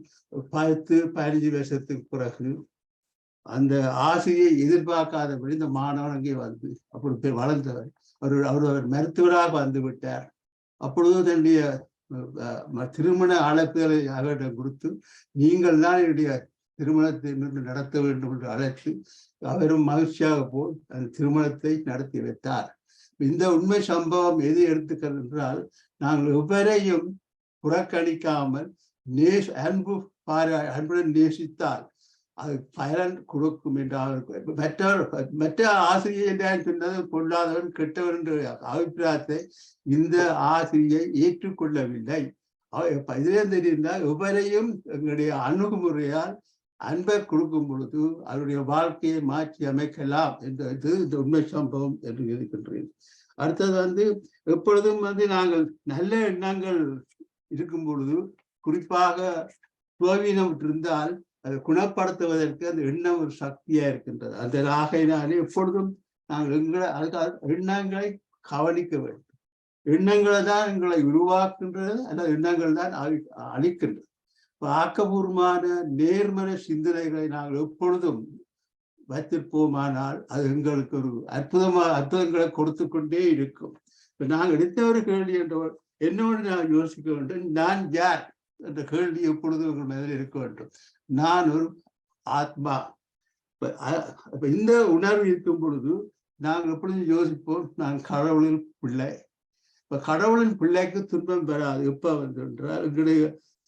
10-15 வருஷத்துக்கு பிறகு அந்த ஆசிரியை எதிர்பார்க்காதபடி இந்த மாணவன் அங்கே அப்படி வளர்ந்தவர் அவர் மருத்துவராக வந்து விட்டார். அப்பொழுது தன்னுடைய திருமண அழைப்புகளை அவரிடம் கொடுத்து நீங்கள் தான் என்னுடைய திருமணத்தை நடத்த வேண்டும் என்று அழைத்து அவரும் மகிழ்ச்சியாக போய் அந்த திருமணத்தை நடத்தி வைத்தார். இந்த உண்மை சம்பவம் எது எடுத்துக்கிறது என்றால் நாங்கள் எவரையும் புறக்கணிக்காமல் அன்புடன் நேசித்தால் அது பயன் கொடுக்கும் என்றால் மற்ற ஆசிரியர் சொன்னது பொல்லாதவன் கெட்டவன் என்ற அபிப்பிராயத்தை இந்த ஆசிரியை ஏற்றுக்கொள்ளவில்லை. இதிலே தெரிந்தால் எவரையும் எங்களுடைய அணுகுமுறையால் அன்பை கொடுக்கும் பொழுது அவருடைய வாழ்க்கையை மாற்றி அமைக்கலாம் என்றது இந்த உண்மை சம்பவம் என்று இருக்கின்றேன். அடுத்தது எப்பொழுதும் நாங்கள் நல்ல எண்ணங்கள் இருக்கும் பொழுது குறிப்பாக சுவீனம் இருந்தால் அதை குணப்படுத்துவதற்கு அந்த எண்ணம் ஒரு சக்தியா இருக்கின்றது. அந்த ஆகையினாலே எப்பொழுதும் நாங்கள் எண்ணங்களை கவனிக்க வேண்டும். எண்ணங்களை தான் எங்களை உருவாக்குன்றது, அல்லது எண்ணங்கள் தான் அழிக்கின்றது. ஆக்கபூர்வமான நேர்மறை சிந்தனைகளை நாங்கள் எப்பொழுதும் வைத்திருப்போமானால் அது எங்களுக்கு ஒரு அற்புதங்களை கொடுத்து கொண்டே இருக்கும். இப்ப நாங்கள் எடுத்த ஒரு கேள்வி என்றவர் என்னோடு நான் யோசிக்க வேண்டும். நான் யார் என்ற கேள்வி எப்பொழுதும் உங்கள் மனதில் இருக்க வேண்டும். நான் ஒரு ஆத்மா. இப்ப இந்த உணர்வு இருக்கும் பொழுது நாங்கள் எப்பொழுதும் யோசிப்போம், நான் கடவுளின் பிள்ளை. இப்ப கடவுளின் பிள்ளைக்கு துன்பம் பெறாது. எப்ப என்றால்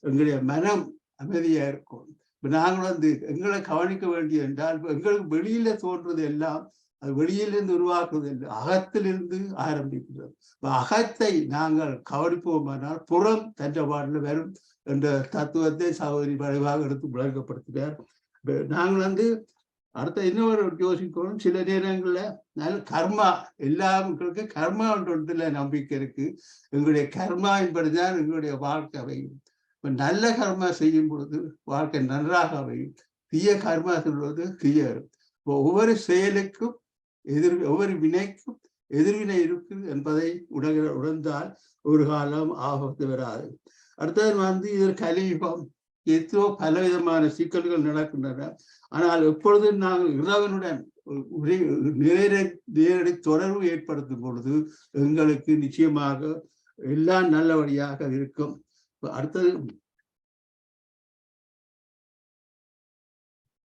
எங்களுடைய மனம் அமைதியா இருக்கும். இப்ப நாங்கள் வந்து எங்களை கவனிக்க வேண்டிய என்றால் இப்ப எங்களுக்கு வெளியில தோன்றது எல்லாம் அது வெளியிலிருந்து உருவாக்குவது இல்லை, அகத்திலிருந்து ஆரம்பிக்கிறது. அகத்தை நாங்கள் கவனிப்போமானால் புறம் தன்ற பாடல வரும் என்ற தத்துவத்தை சகோதரி வடிவாக எடுத்து விளக்கப்படுத்துகிறார். நாங்கள் வந்து அடுத்த இன்னொரு யோசிக்கணும். சில நேரங்கள்ல நல்ல கர்மா, எல்லாருக்கு கர்மா ஒன்றுல நம்பிக்கை இருக்கு. எங்களுடைய கர்மாவின்படிதான் எங்களுடைய வாழ்க்கை அமையும். இப்ப நல்ல கர்மா செய்யும் பொழுது வாழ்க்கை நன்றாக அமையும், தீய கர்மா சொல்வது தீய. இப்போ ஒவ்வொரு செயலுக்கும் ஒவ்வொரு வினைக்கும் எதிர்வினை இருக்கு என்பதை உணர்ந்தால் ஒரு காலம் ஆபத்து வராது. அடுத்தது வந்து இது கலியுகம், எத்தோ பலவிதமான சிக்கல்கள் நடக்கின்றன. ஆனால் எப்பொழுதும் நாங்கள் இறைவனுடன் நேரடி தொடர்பு ஏற்படுத்தும் பொழுது எங்களுக்கு நிச்சயமாக எல்லாம் நல்லபடியாக இருக்கும். அடுத்தது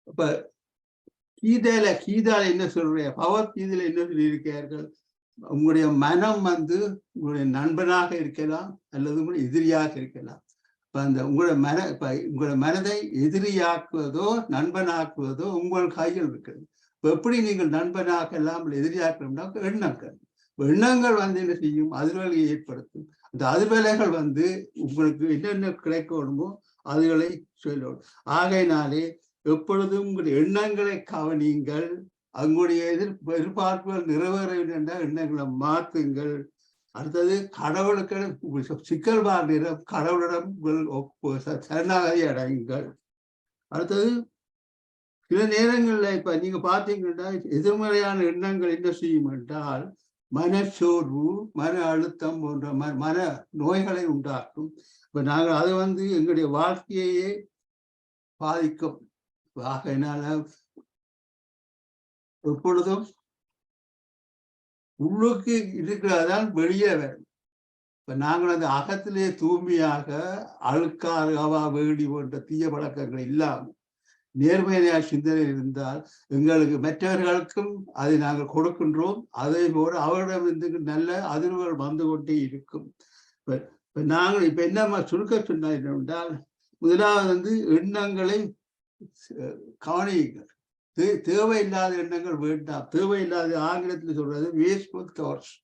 இப்ப கீதால என்ன சொல்ற, பகவத்கீதையில என்ன சொல்லியிருக்கிறார்கள்? உங்களுடைய மனம் வந்து உங்களுடைய நண்பனாக இருக்கலாம் அல்லது உங்களுடைய எதிரியாக இருக்கலாம். இப்ப அந்த உங்களுடைய மனதை எதிரியாக்குவதோ நண்பனாக்குவதோ உங்கள் கையில் இருக்கிறது. இப்ப எப்படி நீங்கள் நண்பனாக இல்லாமல் எதிரியாக்கணும்னா எண்ணங்கள். எண்ணங்கள் வந்து என்ன செய்யும்? அதிர்வலையை ஏற்படுத்தும். அந்த அதிர்வலைகள் வந்து உங்களுக்கு என்னென்ன கிடைக்கணுமோ அதுகளை சொல்லணும். ஆகையினாலே எப்பொழுதும் உங்களுடைய எண்ணங்களை கவனியுங்கள். அவங்களுடைய எதிர்பார்ப்புகள் நிறைவேற வேண்டிய எண்ணங்களை மாற்றுங்கள். அடுத்தது கடவுளுக்கு சிக்கல் நேரம் கடவுளிடம் சரணாகதி அடையுங்கள். அடுத்தது சில நேரங்கள்ல இப்ப நீங்க பாத்தீங்கன்னா எதிர்மறையான எண்ணங்கள் என்ன செய்யும் என்றால் மனச்சோர்வு, மன அழுத்தம் போன்ற மன நோய்களை உண்டாக்கும். இப்ப நாங்கள் அதை வந்து எங்களுடைய வாழ்க்கையே பாதிக்கும். ஆகையினால எப்பொழுதும் உள்ளுக்கு இருக்கிறதான் வெளியே வரும். இப்ப நாங்கள் அந்த அகத்திலே தூய்மையாக அழுக்காகவா வேடி போன்ற தீய பழக்கங்கள் இல்லாமல் நேர்மையான சிந்தனை இருந்தால் எங்களுக்கு மற்றவர்களுக்கும் அதை நாங்கள் கொடுக்கின்றோம். அதே போல அவரிடமிருந்து நல்ல அதிர்வுகள் வந்து கொண்டே இருக்கும். நாங்கள் இப்ப என்ன சுருக்க சொன்ன என்னவென்றால், முதலாவது வந்து எண்ணங்களை கவனியுங்கள். தேவையில்லாத எண்ணங்கள் வேண்டாம். தேவையில்லாத ஆங்கிலத்தில் சொல்றது வேஸ்ட்ஃபுல் தாட்ஸ்.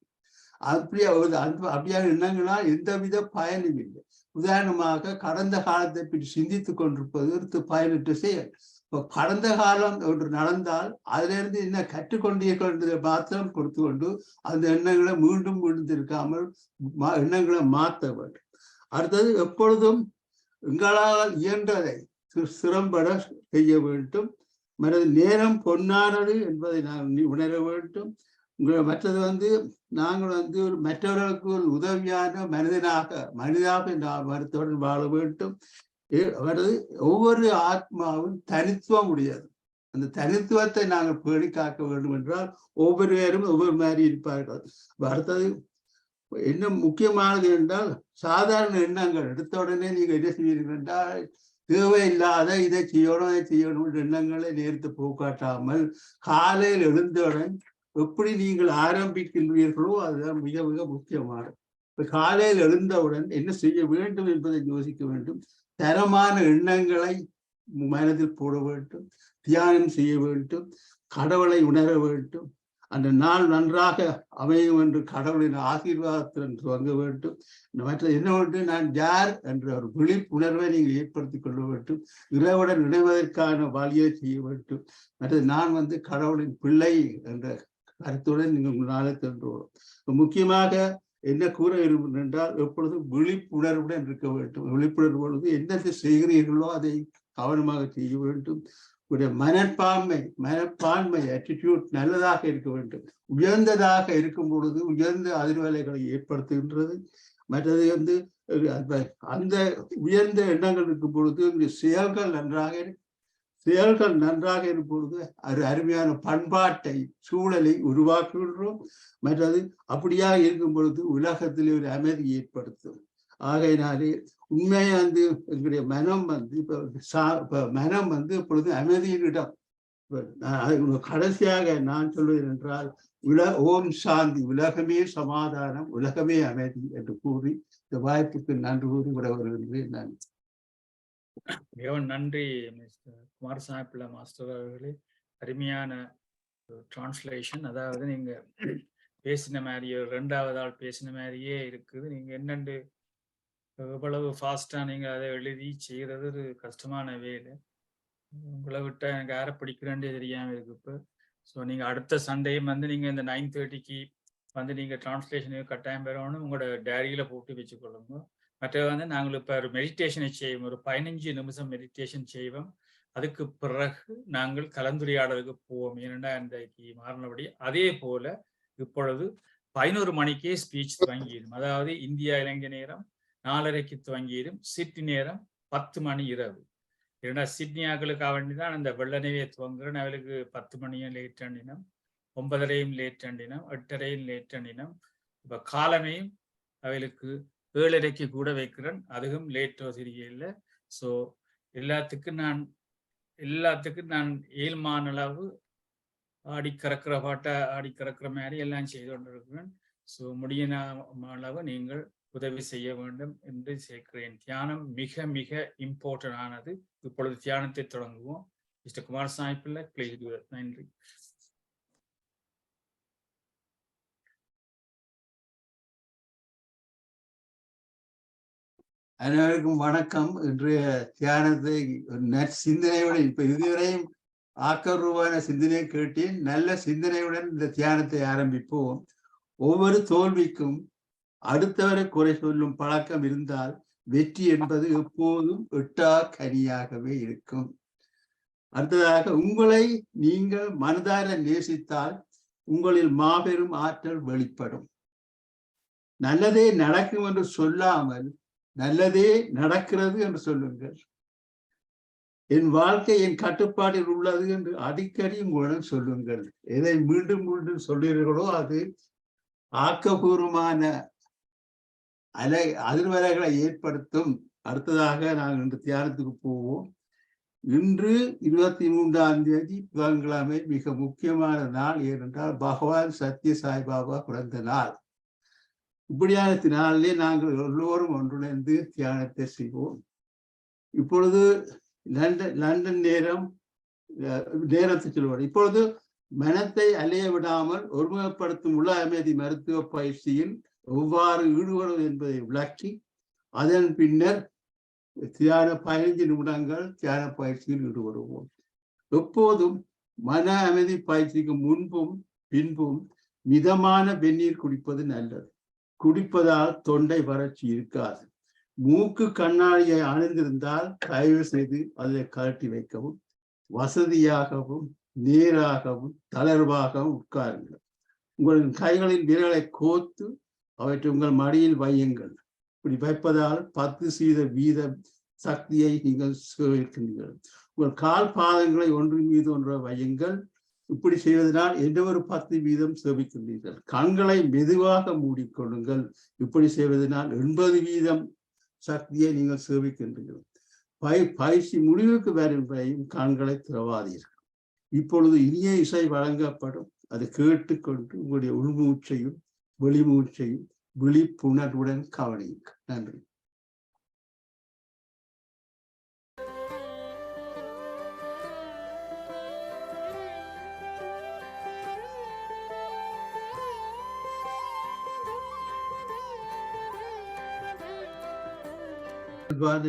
அப்படியான எண்ணங்களால் எந்தவித பயனும் இல்லை. உதாரணமாக கடந்த காலத்தை பற்றி சிந்தித்துக் கொண்டிருப்பது பயனற்ற செயல். இப்ப கடந்த காலம் ஒன்று நடந்தால் அதிலிருந்து என்ன கற்றுக்கொண்டீர்கள் என்பதை மாத்திரம் கொடுத்து கொண்டு அந்த எண்ணங்களை மீண்டும் இருக்காமல் எண்ணங்களை மாற்ற வேண்டும். அடுத்தது எப்பொழுதும் எங்களால் இயன்றதை சிறம்பட செய்ய வேண்டும். நேரம் பொன்னானது என்பதை நாங்கள் உணர வேண்டும். மற்றது வந்து நாங்கள் வந்து ஒரு மற்றவர்களுக்கு ஒரு உதவியான மனிதாக மருத்துவன் வாழ வேண்டும். ஒவ்வொரு ஆத்மாவும் தனித்துவம் உடையது. அந்த தனித்துவத்தை நாங்கள் பேணி காக்க வேண்டும் என்றால் ஒவ்வொருவரும் ஒவ்வொரு மாதிரி இருப்பார்கள். அடுத்தது என்ன முக்கியமானது என்றால் சாதாரண எண்ணங்கள் எடுத்த உடனே நீங்க என்ன செய்வீர்கள் என்றால் தேவையில்லாத இதை செய்யணும் எண்ணங்களை நேர்த்து போக்காட்டாமல் காலையில் எழுந்தவுடன் எப்படி நீங்கள் ஆரம்பிக்கின்றீர்களோ அதுதான் மிக மிக முக்கியமானது. இப்ப காலையில் எழுந்தவுடன் என்ன செய்ய வேண்டும் என்பதை யோசிக்க வேண்டும். தரமான எண்ணங்களை மனதில் போட வேண்டும், தியானம் செய்ய வேண்டும், கடவுளை உணர வேண்டும். அந்த நாள் நன்றாக அமையும் என்று கடவுளின் ஆசீர்வாதத்துடன் துவங்க வேண்டும். மற்ற என்னவென்று நான் யார் என்ற ஒரு விழிப்புணர்வை நீங்கள் ஏற்படுத்திக் கொள்ள வேண்டும். இறைவுடன் இணைவதற்கான வழியை செய்ய வேண்டும். மற்றது நான் வந்து கடவுளின் பிள்ளை என்ற கருத்துடன் நீங்கள் நாளை சென்றோம். முக்கியமாக என்ன கூற விரும்பும் என்றால் எப்பொழுதும் விழிப்புணர்வுடன் இருக்க வேண்டும். விழிப்புணர்வு பொழுது என்ன செய்கிறீர்களோ அதை கவனமாக செய்ய வேண்டும். மனப்பான்மை அட்டிடியூட் நல்லதாக இருக்க வேண்டும். உயர்ந்ததாக இருக்கும் பொழுது உயர்ந்த அதிர்வலைகளை ஏற்படுத்துகின்றது. மற்றது வந்து அந்த உயர்ந்த எண்ணங்கள் இருக்கும் பொழுது செயல்கள் நன்றாக இருக்கும் பொழுது அருமையான பண்பாட்டை சூழலை உருவாக்குகின்றோம். மற்றது அப்படியாக இருக்கும் பொழுது உலகத்திலே ஒரு அமைதி ஏற்படுத்தும். ஆகையினாலே உண்மையை வந்து எங்களுடைய மனம் வந்து இப்ப மனம் வந்து இப்பொழுது அமைதியின் இடம். கடைசியாக நான் சொல்வது என்றால் ஓம் சாந்தி, உலகமே சமாதானம், உலகமே அமைதி என்று கூறி இந்த வாய்ப்புக்கு நன்றி கூறி விட வருகின்றேன். நான் மிகவும் நன்றி மிஸ்டர் குமாரசாமி பிள்ளை மாஸ்டர் அவர்களே. அருமையான டிரான்ஸ்லேஷன். அதாவது நீங்க பேசின மாதிரியே, ரெண்டாவது ஆள் பேசின மாதிரியே இருக்குது. நீங்க என்னண்டு எவ்வளவு ஃபாஸ்டா நீங்க அதை எழுதி செய்யறது ஒரு கஷ்டமான வேலை. உங்களை விட்டா எனக்கு யாரை பிடிக்கிறேன்டே தெரியாம இருக்கு இப்போ. ஸோ நீங்க அடுத்த சண்டேயும் வந்து நீங்க இந்த 9:30க்கு வந்து நீங்க டிரான்ஸ்லேஷனுக்கு கட்டாயம் பெறணும். உங்களோட டைரியில போட்டு வச்சுக்கொள்ளுங்க. மற்றது வந்து நாங்கள் இப்போ ஒரு மெடிடேஷனை செய்வோம், ஒரு 15 நிமிஷம் மெடிடேஷன் செய்வோம். அதுக்கு பிறகு நாங்கள் கலந்துரையாடலுக்கு போவோம். ஏனென்றா இன்றைக்கு மாறினபடி அதே போல இப்பொழுது 11 மணிக்கே ஸ்பீச் துவங்கிடும். அதாவது இந்தியா இலங்கை நேரம் 4:30க்கு துவங்கிடும். சிட்னி நேரம் 10 மணி இரவு. ஏன்னா சிட்னி ஆக்களுக்காக வேண்டிதான் அந்த வெள்ளனவே துவங்குறேன். அவளுக்கு 10 மணியும் லேட் அண்டினம், 9:30யும் லேட் அண்டினம், 8:30யும் லேட் அண்டினம். இப்போ காலமையும் அவளுக்கு 7:30க்கு கூட வைக்கிறேன். அதுவும் லேட்டோ தெரியல. ஸோ எல்லாத்துக்கும் நான் ஏழ்மான அளவு ஆடி கறக்கிற பாட்டை ஆடி கறக்கிற மாதிரி எல்லாம் செய்து கொண்டிருக்கிறேன். ஸோ முடியின அளவு நீங்கள் உதவி செய்ய வேண்டும் என்று சேர்க்கிறேன். தியானம் மிக மிக இம்பார்ட்டன்ட் ஆனது. இப்பொழுது தியானத்தை தொடங்குவோம். மிஸ்டர் குமாரசாமி பிள்ளை, ப்ளீஸ். நன்றி. அனைவருக்கும் வணக்கம். இன்றைய தியானத்தை சிந்தனையுடன் இப்ப இதுவரையும் ஆக்கப்பூர்வமான சிந்தனையை கேட்டேன். நல்ல சிந்தனையுடன் இந்த தியானத்தை ஆரம்பிப்போம். ஒவ்வொரு தோல்விக்கும் அடுத்தவரை குறை சொல்லும் பழக்கம் இருந்தால் வெற்றி என்பது எப்போதும் எட்டா கனியாகவே இருக்கும். அடுத்ததாக, உங்களை நீங்கள் மனதார நேசித்தால் உங்களில் மாபெரும் ஆற்றல் வெளிப்படும். நல்லதே நடக்கும் என்று சொல்லாமல் நல்லதே நடக்கிறது என்று சொல்லுங்கள். என் வாழ்க்கை என் கட்டுப்பாட்டில் உள்ளது என்று அடிக்கடி உங்களிடம் சொல்லுங்கள். எதை மீண்டும் மீண்டும் சொல்லுகிறீர்களோ அது ஆக்கப்பூர்வமான அதிர்வலைகளை ஏற்படுத்தும். அடுத்ததாக நாங்கள் இன்று தியானத்துக்கு போவோம். இன்று 23ஆம் தேதி புதன்கிழமை மிக முக்கியமான நாள். ஏனென்றால் பகவான் சத்ய சாய்பாபா பிறந்த நாள். இப்படியான நாளிலே நாங்கள் எல்லோரும் ஒன்றிணைந்து தியானத்தை செய்வோம். இப்பொழுது லண்டன் நேரத்தை சொல்லுவார். இப்பொழுது மனத்தை அலைய விடாமல் ஒருமுகப்படுத்தும் உள்ள அமைதி மருத்துவ பயிற்சியில் எவ்வாறு ஈடுபடுவது என்பதை விளக்கி அதன் பின்னர் தியான 15 நிமிடங்கள் தியான பயிற்சியில் ஈடுபடுவோம். எப்போதும் மன அமைதி பயிற்சிக்கு முன்பும் பின்பும் மிதமான வெந்நீர் குடிப்பது நல்லது. குடிப்பதால் தொண்டை வறட்சி இருக்காது. மூக்கு கண்ணாடியை அணிந்திருந்தால் தயவு செய்து அதை கழட்டி வைக்கவும், வசதியாகவும் நேராகவும் தளர்வாகவும் உட்காருங்கள். உங்களின் கைகளின் விரலை கோத்து அவற்றை உங்கள் மடியில் வையுங்கள். இப்படி வைப்பதால் 10% சக்தியை நீங்கள் சேகரிக்கின்றீர்கள். உங்கள் கால் பாதங்களை ஒன்றின் மீது ஒன்றை வையுங்கள். இப்படி செய்வதனால் ஒரு 10% சேமிக்கின்றீர்கள். கண்களை மெதுவாக மூடிக்கொள்ளுங்கள். இப்படி செய்வதனால் 80% சக்தியை நீங்கள் சேமிக்கின்றீர்கள். பயிற்சி முடிவுக்கு வரும் வரையும் கண்களை திறவாதீர்கள். இப்பொழுது இனிய இசை வழங்கப்படும். அதை கேட்டுக்கொண்டு உங்களுடைய உள்மூச்சையும் வெளிமூச்சையும் விழிப்புணர்வுடன் கவனியுங்கள். நன்றி.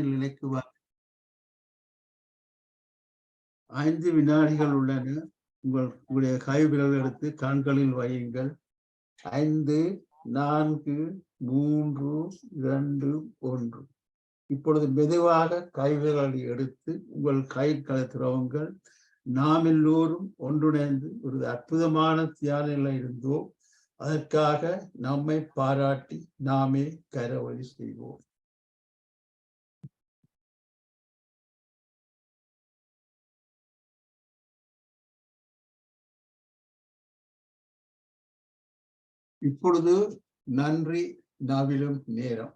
நிலைக்கு 5 வினாடிகள் உள்ளன. உங்களுடைய கைவிரல் எடுத்து கண்களில் வையுங்கள். 5, 4, 3, 2, 1. இப்பொழுது மெதுவாக கைவிரலை எடுத்து உங்கள் கைகளை திறவுங்கள். நாம் எல்லோரும் ஒன்றிணைந்து ஒரு அற்புதமான தியான நிலை இருந்தோம். அதற்காக நம்மை பாராட்டி நாமே கரவொலி செய்வோம். இப்பொழுது நன்றி நாவிலும் நேரம்.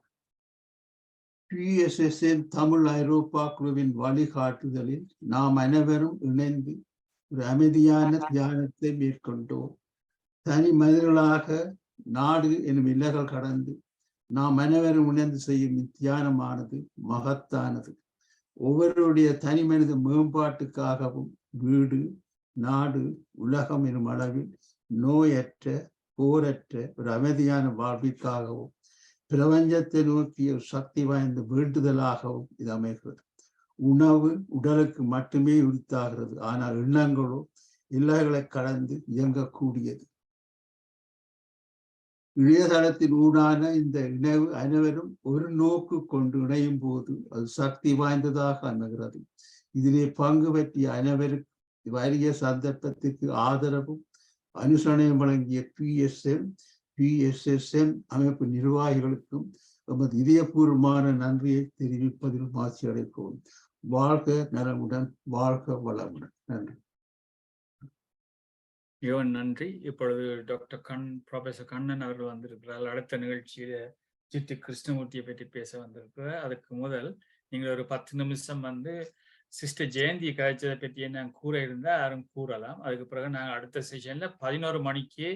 PSSN தமிழ் ஐரோப்பா குழுவின் வழிகாட்டுதலில் நாம் அனைவரும் இணைந்து ஒரு அமைதியான தியானத்தை மேற்கொண்டோம். தனி மனிதர்களாக நாடு எனும் எல்லைகள் கடந்து நாம் அனைவரும் இணைந்து செய்யும் தியானமானது மகத்தானது. ஒவ்வொருடைய தனி மனித மேம்பாட்டுக்காகவும் வீடு, நாடு, உலகம் எனும் அளவில் நோயற்ற, போரற்ற ஒரு அமைதியான வாழ்விற்காகவும் பிரபஞ்சத்தை நோக்கிய ஒரு சக்தி வாய்ந்த வேண்டுதலாகவும் இது அமைகிறது. உணவு உடலுக்கு மட்டுமே உரித்தாகிறது, ஆனால் எண்ணங்களோ எல்லைகளை கடந்து இயங்கக்கூடியது. இணையதளத்தின் ஊடான இந்த இணைவு அனைவரும் ஒரு நோக்கு கொண்டு இணையும் போது அது சக்தி வாய்ந்ததாக அமைகிறது. இதிலே பங்கு பற்றிய அனைவரும் வறிய சந்தர்ப்பத்திற்கு ஆதரவும் அனுசரணையும் வழங்கிய PSSM அமைப்பு நிர்வாகிகளுக்கும் நமது இதயபூர்வமான நன்றியை தெரிவிப்பதில் மாற்றி அடைப்போம். வாழ்க நலமுடன், வாழ்க வளமுடன். நன்றி. யோன் நன்றி. இப்பொழுது ப்ரொஃபசர் கண்ணன் அவர்கள் வந்திருக்கிறார். அடுத்த நிகழ்ச்சியில ஜிடி கிருஷ்ணமூர்த்தியை பற்றி பேச வந்திருக்கிறார். அதுக்கு முதல் நீங்கள் ஒரு 10 நிமிஷம் சிஸ்டர் ஜெயந்தி கதைச்சதை பற்றி நாங்கள் கூற இருந்தால் யாரும் கூறலாம். அதுக்கு பிறகு நாங்கள் அடுத்த செஷன்ல 11 மணிக்கே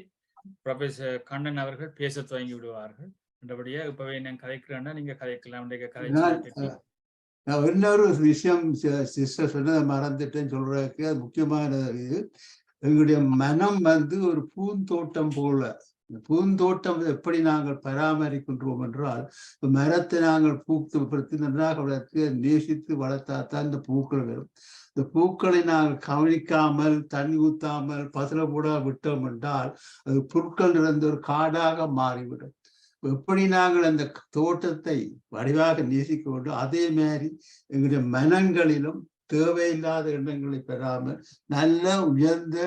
ப்ரொஃபசர் கண்ணன் அவர்கள் பேச துவங்கி விடுவார்கள். மற்றபடியா இப்பவே நான் கதைக்கிறேன்னா நீங்க கதைக்கலாம். இன்னொரு விஷயம் சிஸ்டர் சொன்னதை மறந்துட்டேன்னு சொல்றதுக்கு அது முக்கியமானது. எங்களுடைய மனம் ஒரு பூந்தோட்டம் போல. பூந்தோட்டம் எப்படி நாங்கள் பராமரிக்கின்றோம் என்றால், மரத்தை நாங்கள் பூக்கப்படுத்தி நன்றாக வளர்த்து நேசித்து வளர்த்தாத்தான் இந்த பூக்கள் வரும். இந்த பூக்களை நாங்கள் கவனிக்காமல் தண்ணி ஊத்தாமல் பசல கூட விட்டோம் என்றால் அது புற்கள் நிறைந்த ஒரு காடாக மாறிவிடும். எப்படி நாங்கள் அந்த தோட்டத்தை வடிவாக நேசிக்க வேண்டும், அதே மாதிரி எங்களுடைய மனங்களிலும் தேவையில்லாத எண்ணங்களை பெறாமல் நல்ல உயர்ந்த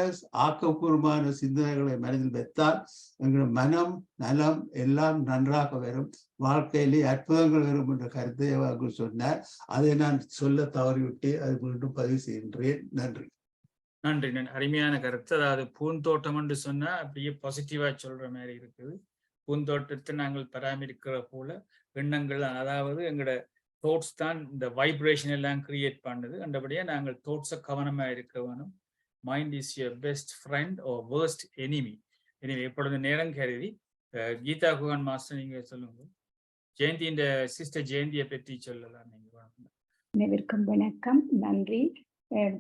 ஆக்கப்பூர்வமான சிந்தனைகளை மனதில் வைத்தால் எங்களுடைய மனம் நலம் எல்லாம் நன்றாக வரும். வாழ்க்கையிலே அற்புதங்கள் வரும் என்ற கருத்தை அவர்கள் சொன்னார். அதை நான் சொல்ல தவறிவிட்டு அது மீண்டும் பதிவு செய்கின்றேன். நன்றி. நன்றி. அருமையான கருத்து. அதாவது பூந்தோட்டம் என்று சொன்னா அப்படியே பாசிட்டிவா சொல்ற மாதிரி இருக்குது. பூந்தோட்டத்தை நாங்கள் பராமரிக்கிற போல எண்ணங்கள், அதாவது எங்களோட தோட்ஸ் தான் இந்த வைப்ரேஷன் எல்லாம் கிரியேட் பண்ணுது. அந்தபடியே நாங்கள் தோட்ஸை கவனமா இருக்க வேணும். Mind is your best friend or worst enemy. எனவே இப்பொழுது நேரம் கருதி கீதா குஹன் மாஸ்டர் நீங்க சொல்லுங்க. ஜெயந்தி, இந்த சிஸ்டர் ஜெயந்தியை பற்றி சொல்லலாம். நீங்க அனைவருக்கும் வணக்கம், நன்றி.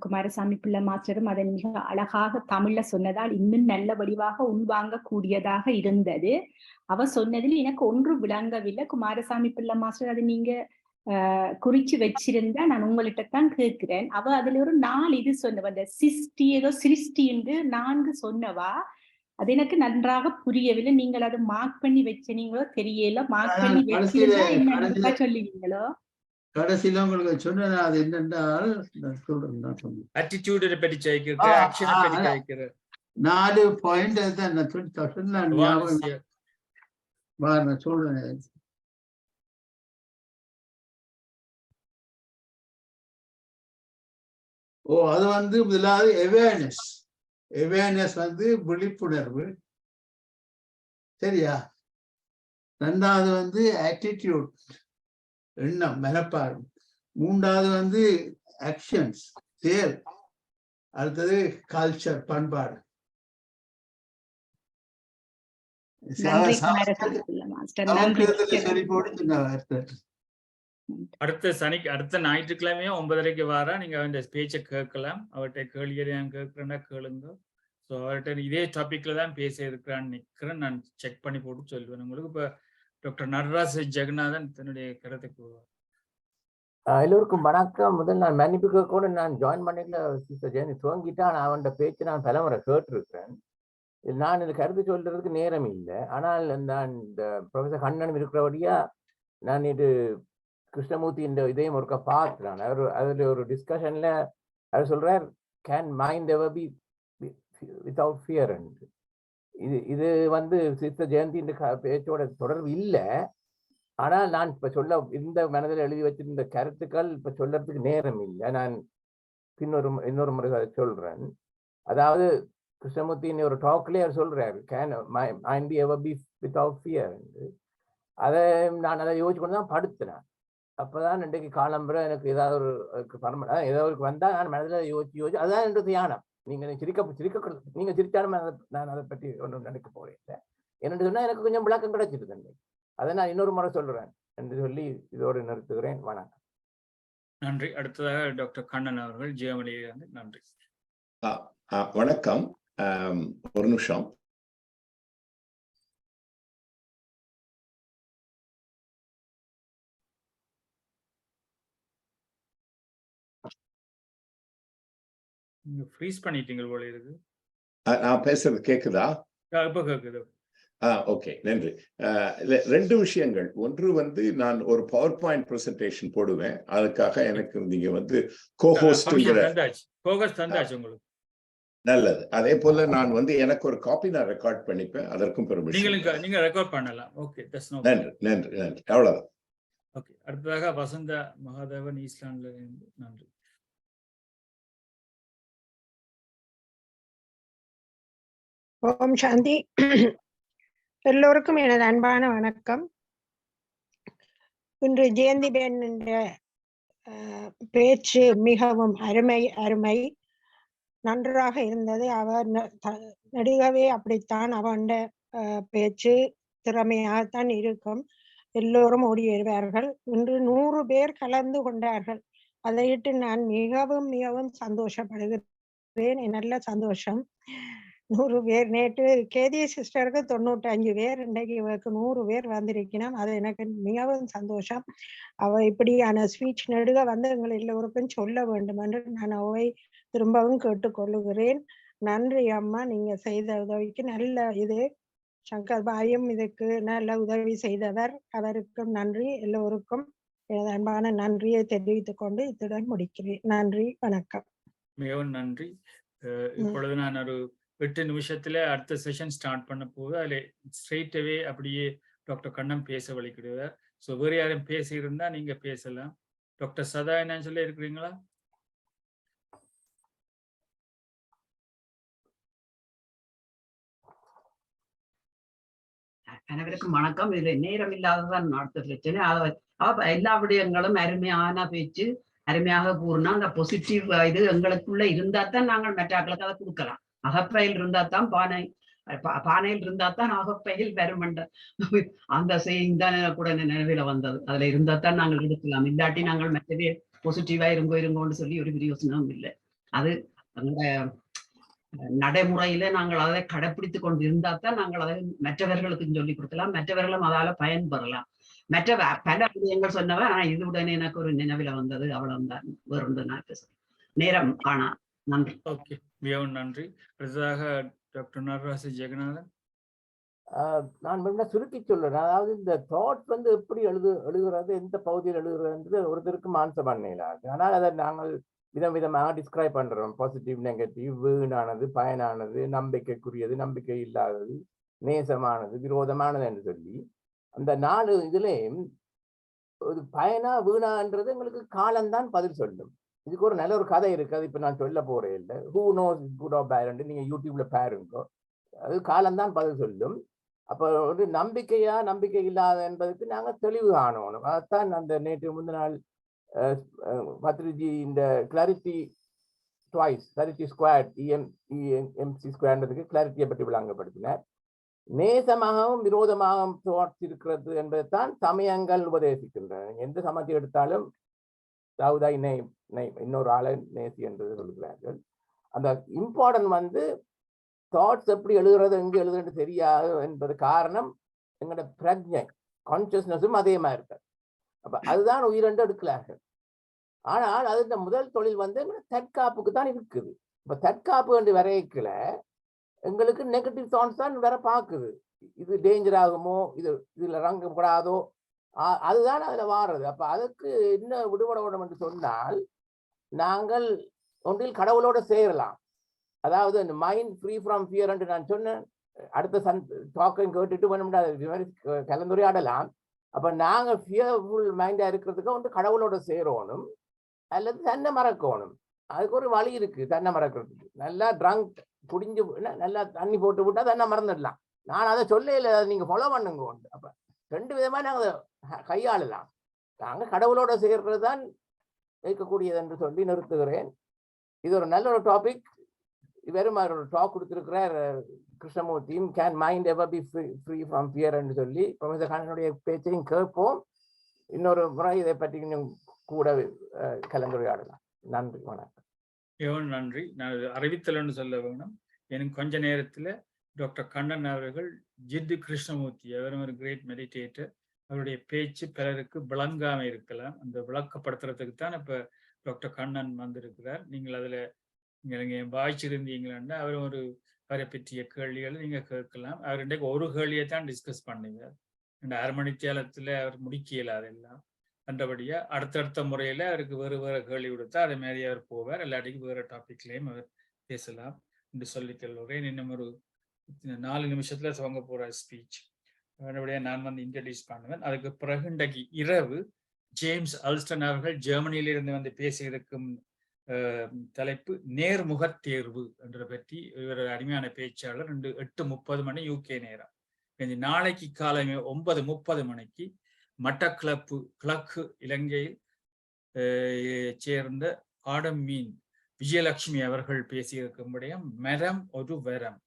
குமாரசாமி பிள்ளை மாஸ்டரும் அதை மிக அழகாக தமிழ்ல சொன்னதால் இன்னும் நல்ல வடிவாக உள்வாங்க கூடியதாக இருந்தது. அவ சொன்னதில் எனக்கு ஒன்று விளங்கவில்லை. குமாரசாமி பிள்ளை மாஸ்டர் அதை நீங்க குறிச்சு வச்சிருந்தா நான் உங்கள்கிட்ட தான் கேட்கிறேன். அவ அதுல ஒரு 4 இது சொன்னவ, அந்த சிருஷ்டி என்று 4 சொன்னவா. அது எனக்கு நன்றாக புரியவில்லை. நீங்கள் அதை மார்க் பண்ணி வச்சீங்களோ தெரியல. மார்க் பண்ணி வச்சிருந்தா என்ன சொல்லுவீங்களோ? கடைசியில உங்களுக்கு சொன்னது அது என்னென்றால் ஆட்டிடியூடை பற்றி கேட்கிறேன், ஆக்ஷனை பற்றி கேட்கிறேன். 4 பாயிண்ட் தான் நான் சொல்றேன். அது முதலாவது அவேர்னஸ் விழிப்புணர்வு, சரியா? 2வது ஆட்டிடியூட், எண்ணம், மனப்பாடு. 3வது ஆக்ஷன்ஸ், செயல். அடுத்தது கல்ச்சர், பண்பாடு. அடுத்த ஞாயிற்றுக்கிழமையும் 9:30 வாரா. நீங்க அவன் பேச்சை கேட்கலாம். அவர்கிட்ட கேள்வியை கேட்கிறேன்னா கேளுங்க. ஸோ அவர்கிட்ட இதே டாபிக்ல தான் பேச இருக்கிறான்னு நிற்கிறேன். நான் செக் பண்ணி போட்டு சொல்லுவேன் உங்களுக்கு. இப்போ டாக்டர் நடராஜ் ஜெகநாதன் தன்னுடைய கருத்தை கூறுவார். எல்லோருக்கும் வணக்கம். முதல் நான் மன்னிப்புக்கு கூட நான் ஜாயின் பண்ணிக்கல. சிஸ்டர் ஜெயந்தி துவங்கிட்டான். அவன் பேச்சு நான் பலமுறை கேட்டிருக்கிறேன். நான் இந்த கருத்து சொல்றதுக்கு நேரம் இல்லை. ஆனால் நான் இந்த ப்ரொஃபசர் கண்ணன் இருக்கிறபடியா நான் இது கிருஷ்ணமூர்த்தி இந்த இதையும் ஒருக்கா பார்க்கிறேன். அதுல ஒரு டிஸ்கஷன்ல அவர் சொல்றார், can mind ever B without fear. இது சிஸ்டர் ஜெயந்தி இந்த பேச்சோட தொடர்பு இல்லை. ஆனால் நான் இப்ப சொல்ல இந்த மனதில் எழுதி வச்சிருந்த கருத்துக்கள் இப்ப சொல்றதுக்கு நேரம் இல்லை. நான் இன்னொரு முறை அதை சொல்றேன். அதாவது கிருஷ்ணமூர்த்தி ஒரு டாக்லயே அவர் சொல்றாரு, can mind B ever be without fear. அதை நான் அதை யோசிச்சு கொண்டு தான் படுத்தினேன். அப்பதான் இன்றைக்கு காலம்புற எனக்கு ஏதாவது ஒரு வந்தா நான் மனதில் யோசிச்சு அதான் என்று தியானம். நீங்க நீங்க சிரிச்சாலும் நான் அதை பற்றி ஒன்றும் நினைக்க போறேன். என்னென்று சொன்னா எனக்கு கொஞ்சம் விளக்கம் கிடைச்சிருக்கு. அதை நான் இன்னொரு முறை சொல்றேன் என்று சொல்லி இதோடு நிறுத்துகிறேன். வணக்கம். நன்றி. அடுத்ததாக டாக்டர் கண்ணன் அவர்கள் ஜெயமலியிலிருந்து. நன்றி. வணக்கம். ஒரு நிமிஷம். நீங்க ஃப்ரீஸ் பண்ணிட்டீங்க போல இருக்கு. நான் பேசுறது கேக்குதா? இப்ப கேக்குது. ஓகே, நன்றி. ரெண்டு விஷயங்கள். ஒன்று நான் ஒரு பவர் பாயிண்ட் பிரசன்டேஷன் போடுவேன். அதுக்காக எனக்கு நீங்க கோஹோஸ்ட்ங்கிற தந்தாச்சு உங்களுக்கு. நல்லது. அதே போல நான் எனக்கு ஒரு காப்பி நான் ரெக்கார்ட் பண்ணிப்பேன். அதற்கும் பெர்மிஷன். நீங்க ரெக்கார்ட் பண்ணலாம். ஓகே, நன்றி நன்றி நன்றி. அவ்வளவுதான். ஓகே, அடுத்ததாக வசந்த மகாதேவன் ஈஸ்லாண்ட்ல இருந்து. நன்றி. ஓம் சாந்தி. எல்லோருக்கும் எனது அன்பான வணக்கம். இன்று ஜெயந்தி பென் பேச்சு மிகவும் அருமை நன்றாக இருந்தது. அவர் நடிகவே அப்படித்தான். அவன் பேச்சு திறமையாகத்தான் இருக்கும். எல்லோரும் ஓடி வருவார்கள். இன்று 100 பேர் கலந்து கொண்டார்கள். அதையிட்டு நான் மிகவும் மிகவும் சந்தோஷப்படுகிறேன். நல்ல சந்தோஷம். 100 பேர். நேற்று கேதி சிஸ்டருக்கு 95 பேர், இன்றைக்கு இவருக்கு 100 பேர் வந்திருக்கணும். அது எனக்கு மிகவும் சந்தோஷம். அவ இப்படியான ஸ்பீச் நெடுக எங்கள் எல்லோருக்கும் சொல்ல வேண்டும் என்று நான் அவை திரும்பவும் கேட்டுக்கொள்ளுகிறேன். நன்றி அம்மா, நீங்க செய்த உதவிக்கு. நல்ல இது சங்கர் பாயும் இதுக்கு நல்ல உதவி செய்தவர். அவருக்கும் நன்றி. எல்லோருக்கும் எனது அன்பான நன்றியை தெரிவித்துக் கொண்டு இத்துடன் முடிக்கிறேன். நன்றி, வணக்கம். மிகவும் நன்றி. இப்பொழுது நான் ஒரு 8 நிமிஷத்துல அடுத்த செஷன் ஸ்டார்ட் பண்ண போது அதுல ஸ்ட்ரெயிட் அவே அப்படியே டாக்டர் கண்ணன் பேச வலிக்கிடுவார். ஸோ வேறு யாரும் பேசியிருந்தா நீங்க பேசலாம். டாக்டர் சதா என்னன்னு சொல்லி இருக்கிறீங்களா? அனைவருக்கும் வணக்கம். இதுல நேரம் இல்லாததான் அடுத்த பிரச்சனை. எல்லா விடயங்களும் அருமையான பேச்சு, அருமையாக கூறினா அந்த பாசிட்டிவ் இது எங்களுக்குள்ள இருந்தா தான் நாங்கள் மற்றாக்களுக்கு அதை கொடுக்கலாம். அகப்பையில் இருந்தா தான் பானையில் இருந்தா தான் அகப்பையில் வருமண்ட அந்த செய்யும் தான் கூட நினைவில வந்தது. அதுல இருந்தா தான் நாங்கள் எடுக்கலாம். இல்லாட்டி நாங்கள் மற்றவே பாசிட்டிவா இருங்கோன்னு சொல்லி ஒரு பிரயோசனமும் இல்லை. அது எங்களுடைய நடைமுறையில நாங்கள் அதை கடைப்பிடித்து கொண்டு இருந்தா தான் நாங்கள் அதை மற்றவர்களுக்கு சொல்லிக் கொடுக்கலாம். மற்றவர்களும் அதால பயன்பெறலாம். மற்ற பல விடயங்கள் சொன்னவன், ஆனா இது உடனே எனக்கு ஒரு நினைவில வந்தது. அவ்வளவுதான். வேறு நான் பேசுறேன். நேரம் ஆனா. நன்றி. ஓகே, மிகவும் நன்றி. அடுத்ததாக டாக்டர் நடராஜ ஜெகநாதன். நான் சுருக்கி சொல்றேன். அதாவது இந்த தாட் எப்படி எழுதுறது, எந்த பகுதியில் எழுதுறது ஒருத்தருக்கும் ஆன்சர் பண்ணலாது. ஆனால் அதை நாங்கள் விதமாக டிஸ்கிரைப் பண்றோம். பாசிட்டிவ், நெகட்டிவ், வீணானது, பயனானது, நம்பிக்கைக்குரியது, நம்பிக்கை இல்லாதது, நேசமானது, விரோதமானது என்று சொல்லி அந்த 4 இதுலேயும் ஒரு பயனா வீணான்றது எங்களுக்கு காலம்தான் பதில் சொல்லும். இதுக்கு ஒரு நல்ல ஒரு கதை இருக்கு. அது இப்ப நான் சொல்ல போறேன் இல்லை. Who knows good or bad நீங்க யூடியூப்ல பாருங்க. அது காலம்தான் பதில் சொல்லும். அப்ப ஒரு நம்பிக்கையா நம்பிக்கை இல்லாத என்பதற்கு நாங்க தெளிவு காணணும். அதான் அந்த நேற்று முந்தின நாள் பத்ரிஜி இந்த clarity twice, clarity square, EMC ஸ்கொயர்ன்றதுக்கு கிளாரிட்டியை பற்றி விளங்கப்படுத்தினார். நேசமாகவும் விரோதமாகவும் தாட்ஸ் இருக்கிறது என்பதைத்தான் சமயங்கள் உபதேசிக்கின்றன. எந்த சமயத்தை எடுத்தாலும் தாவுதாய் இன்னொரு ஆளை நேசி என்று சொல்கிறார்கள். அந்த இம்பார்ட்டன்ட் தாட்ஸ் எப்படி எழுதுறது, எங்க எழுதுறது தெரியாது என்பது காரணம் எங்களோட பிரஜை, கான்சியஸ்னஸும் அதே மாதிரி இருக்காது. அப்ப அதுதான் உயிரென்று எடுக்கலார்கள். ஆனால் அது இந்த முதல் தொழில் தற்காப்புக்கு தான் இருக்குது. இப்ப தற்காப்பு என்று வரைக்கல எங்களுக்கு நெகட்டிவ் தாட்ஸ் தான் வேற பாக்குது. இது டேஞ்சர் ஆகுமோ, இதுல ரங்கப்படாதோ, அதுதான் அதுல வாடுறது. அப்ப அதுக்கு என்ன விடுபட வேண்டும் என்று சொன்னால் நாங்கள் ஒன்றில் கடவுளோட சேரலாம். அதாவது அந்த மைண்ட் ஃப்ரீ ஃப்ரம் ஃபியர் என்று நான் சொன்னேன். அடுத்த டாக்கையும் கேட்டுட்டு கலந்துரையாடலாம். அப்ப நாங்க ஃபியர்ஃபுல் மைண்டா இருக்கிறதுக்கு ஒன்று கடவுளோட சேரணும் அல்லது தன்னை மறக்கணும். அதுக்கு ஒரு வழி இருக்கு. தன்னை மறக்கிறதுக்கு நல்லா ட்ரங்க் குடிஞ்சு நல்லா தண்ணி போட்டு விட்டா தன்னை மறந்துடலாம். நான் அதை சொல்ல இல்லை, நீங்க ஃபாலோ பண்ணுங்க. அப்ப 2 விதமா நாங்க கையாளலாம். நாங்க கடவுளோட சேர்றது தான் வைக்கக்கூடியது என்று சொல்லி நிறுத்துகிறேன். இது ஒரு நல்ல ஒரு டாபிக். வெறும் ஒரு டாக் கொடுத்திருக்கிறார் கிருஷ்ணமூர்த்தியும், can mind ever be free from fear என்று சொல்லி ப்ரொஃபசர் கண்ணனுடைய பேச்சையும் கேட்போம். இன்னொரு முறை இதை பற்றி கொஞ்சம் கூட கலந்துரையாடலாம். நன்றி, வணக்கம். மிகவும் நன்றி. நான் அறிவித்தலன்னு சொல்ல வேணும். எனக்கு கொஞ்ச நேரத்துல டாக்டர் கண்ணன் அவர்கள் ஜித்து கிருஷ்ணமூர்த்தி, அவரும் ஒரு கிரேட் மெடிடேட்டர். அவருடைய பேச்சு பிறருக்கு விளங்காம இருக்கலாம். அந்த விளக்கப்படுத்துறதுக்கு தான் இப்ப டாக்டர் கண்ணன் வந்திருக்கிறார். நீங்கள் அதுல நீங்க வாய்ச்சிருந்தீங்களா அவரும் அவரை பற்றிய கேள்விகளை நீங்க கேட்கலாம். அவர் இன்றைக்கு ஒரு கேள்வியை தான் டிஸ்கஸ் பண்ணுவார். இந்த அரை மணி தேலத்துல அவர் முடிக்கல அதெல்லாம். அந்தபடியா அடுத்தடுத்த முறையில அவருக்கு வேறு வேறு கேள்வி கொடுத்தா அதே மாதிரி அவர் போவார். எல்லாத்துக்கும் வேறு டாபிக்லயும் அவர் பேசலாம் என்று சொல்லிக் கொள்கிறேன். இன்னும் ஒரு 4 நிமிஷத்துல துவங்க போற ஸ்பீச். அதனுடைய நான் வந்து இன்ட்ரடியூஸ் பண்ணுவேன். அதுக்கு பிறகு இன்றைக்கு இரவு ஜேம்ஸ் அல்ஸ்டன் அவர்கள் ஜெர்மனியிலிருந்து வந்து பேசியிருக்கும் தலைப்பு நேர்முக தேர்வு என்ற பற்றி இவர் அருமையான பேச்சாளர். 8:30 மணி UK நேரம். நாளைக்கு காலைமே 9:30 மணிக்கு மட்டக்களப்பு கிழக்கு இலங்கையில் சேர்ந்த ஆடம்மீன் விஜயலட்சுமி அவர்கள் பேசியிருக்கும்படியா மரம் ஒரு வரம்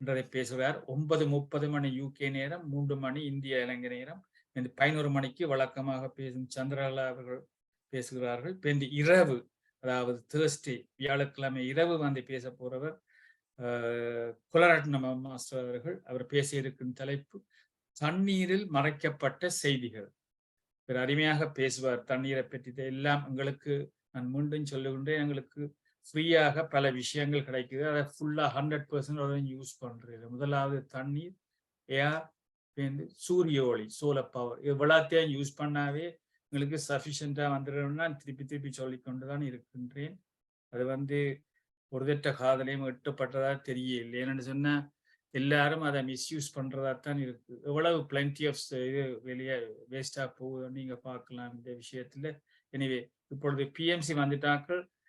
என்றதை பேசுகிறார். 9:30 மணி UK நேரம், 3 மணி இந்திய இலங்கை நேரம். 11 மணிக்கு வழக்கமாக பேசும் சந்திரகலா அவர்கள் பேசுகிறார்கள். இந்த இரவு, அதாவது தேர்ஸ்டே வியாழக்கிழமை இரவு வந்து பேச போறவர் குலரட்ன மாஸ்டர் அவர்கள். அவர் பேசியிருக்கும் தலைப்பு தண்ணீரில் மறைக்கப்பட்ட செய்திகள். இவர் அருமையாக பேசுவார் தண்ணீரை பற்றி. எல்லாம் எங்களுக்கு நான் மீண்டும் சொல்லுகின்றேன், எங்களுக்கு ஃப்ரீயாக பல விஷயங்கள் கிடைக்குது. அதை ஃபுல்லா 100% யூஸ் பண்றது. முதலாவது தண்ணீர், ஏர், சூரிய ஒளி, சோலர் பவர். இது எல்லாத்தையும் யூஸ் பண்ணாவே எங்களுக்கு சஃபிஷியண்டா வந்துடும்னா திருப்பி சொல்லிக்கொண்டுதான் இருக்கின்றேன். அது ஒரு திட்ட காதலையும் எட்டப்பட்டதா தெரியல. ஏன்னு சொன்னா எல்லாரும் அதை மிஸ்யூஸ் பண்றதாத்தான் இருக்கு. எவ்வளவு பிளென்டி ஆஃப் இது வெளியே வேஸ்டா போகுதுன்னு நீங்க பார்க்கலாம் இந்த விஷயத்துல. எனவே இப்பொழுது PMC வந்துட்டாக்கள்